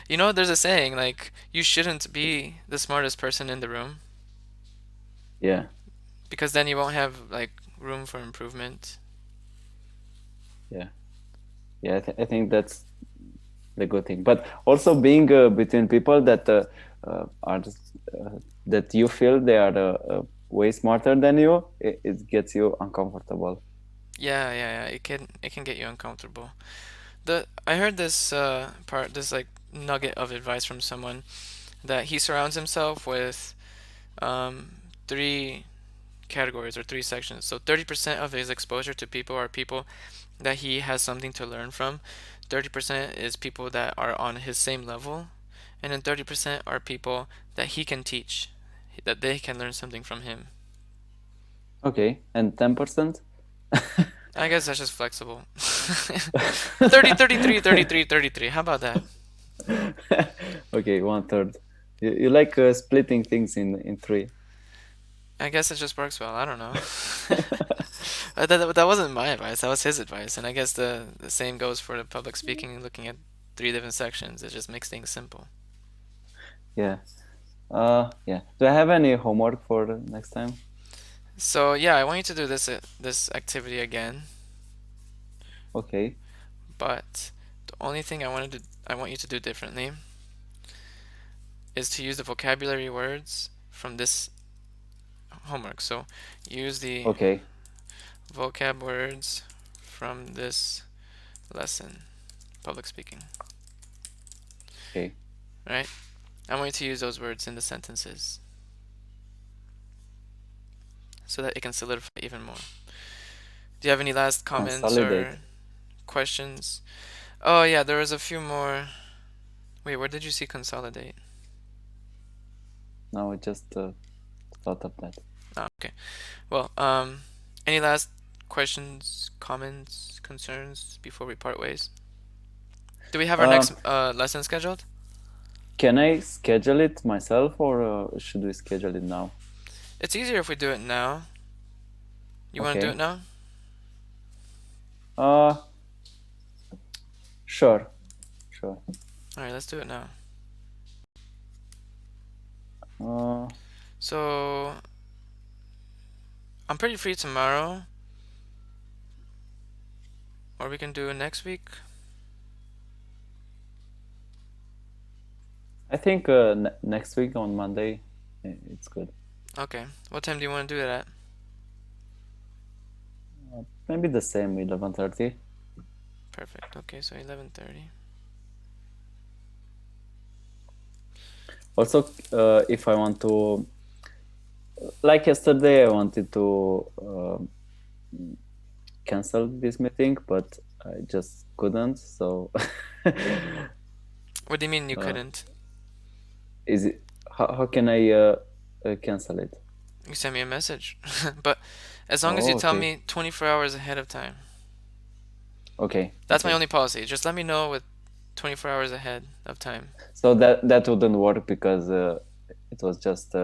You know, there's a saying like you shouldn't be the smartest person in the room Yeah, because then you won't have like room for improvement. yeah, yeah. I think that's the good thing. But also being between people that are that you feel they are way smarter than you, it gets you uncomfortable. Yeah, yeah, yeah. It can get you uncomfortable. The I heard this this like nugget of advice from someone that he surrounds himself with three categories or three sections. So 30% of his exposure to people are people that he has something to learn from. 30% is people that are on his same level, and then 30% are people that he can teach, that they can learn something from him. Okay, and 10%? I guess that's just flexible. 30, 33, 33, 33. How about that? Okay, one third. You like splitting things in three. I guess it just works well. I don't know. That wasn't my advice. That was his advice. And I guess the same goes for the public speaking, looking at three different sections. It just makes things simple. Yeah. Yeah. Do I have any homework for the next time? So yeah, I want you to do this activity again, Okay. but the only thing I want you to do differently is to use the vocabulary words from this homework. So use the Okay. vocab words from this lesson, public speaking. Okay. Right? I want you to use those words in the sentences so that it can solidify even more. Do you have any last comments or Consolidate. questions? Oh yeah, there was a few more. Wait, where did you see consolidate? No, I just thought of that. Oh, okay. Well, any last questions, comments, concerns before we part ways? Do we have our Uh, next lesson scheduled? can I schedule it myself, or should we schedule it now? It's easier if we do it now. You want to do it Okay. now? Uh, sure. Sure. All right, let's do it now. Uh, So, I'm pretty free tomorrow, or we can do it next week. I think next week on Monday, it's good. Okay. What time do you want to do that at? Maybe the same, 11:30. Perfect. Okay, so 11:30. Also, if I want to, like yesterday, I wanted to cancel this meeting, but I just couldn't. So, What do you mean you uh, couldn't? is it how can I cancel it? You send me a message. But as long as you Oh, tell okay, me 24 hours ahead of time. okay, That's my okay. only policy. Just let me know with 24 hours ahead of time. So that wouldn't work because it was just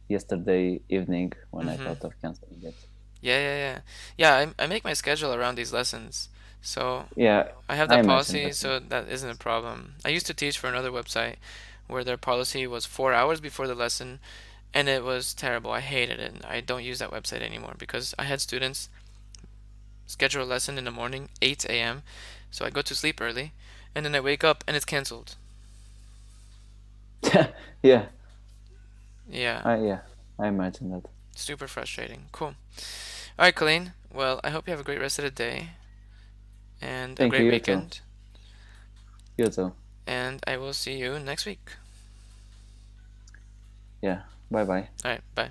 yesterday evening when I Mm-hmm. thought of canceling it. Yeah, yeah, yeah. Yeah, I make my schedule around these lessons. So Yeah, I have I that imagine policy, that. so that isn't a problem. I used to teach for another website where their policy was 4 hours before the lesson, and it was terrible. I hated it. I don't use that website anymore because I had students schedule a lesson in the morning, 8 a.m., so I go to sleep early, and then I wake up and it's canceled. Yeah, Yeah. yeah, I imagine that. Super frustrating. Cool. All right, Colleen. Well, I hope you have a great rest of the day and a Thank you. great You too. weekend. You too. And I will see you next week. Yeah. Bye bye. All right. Bye.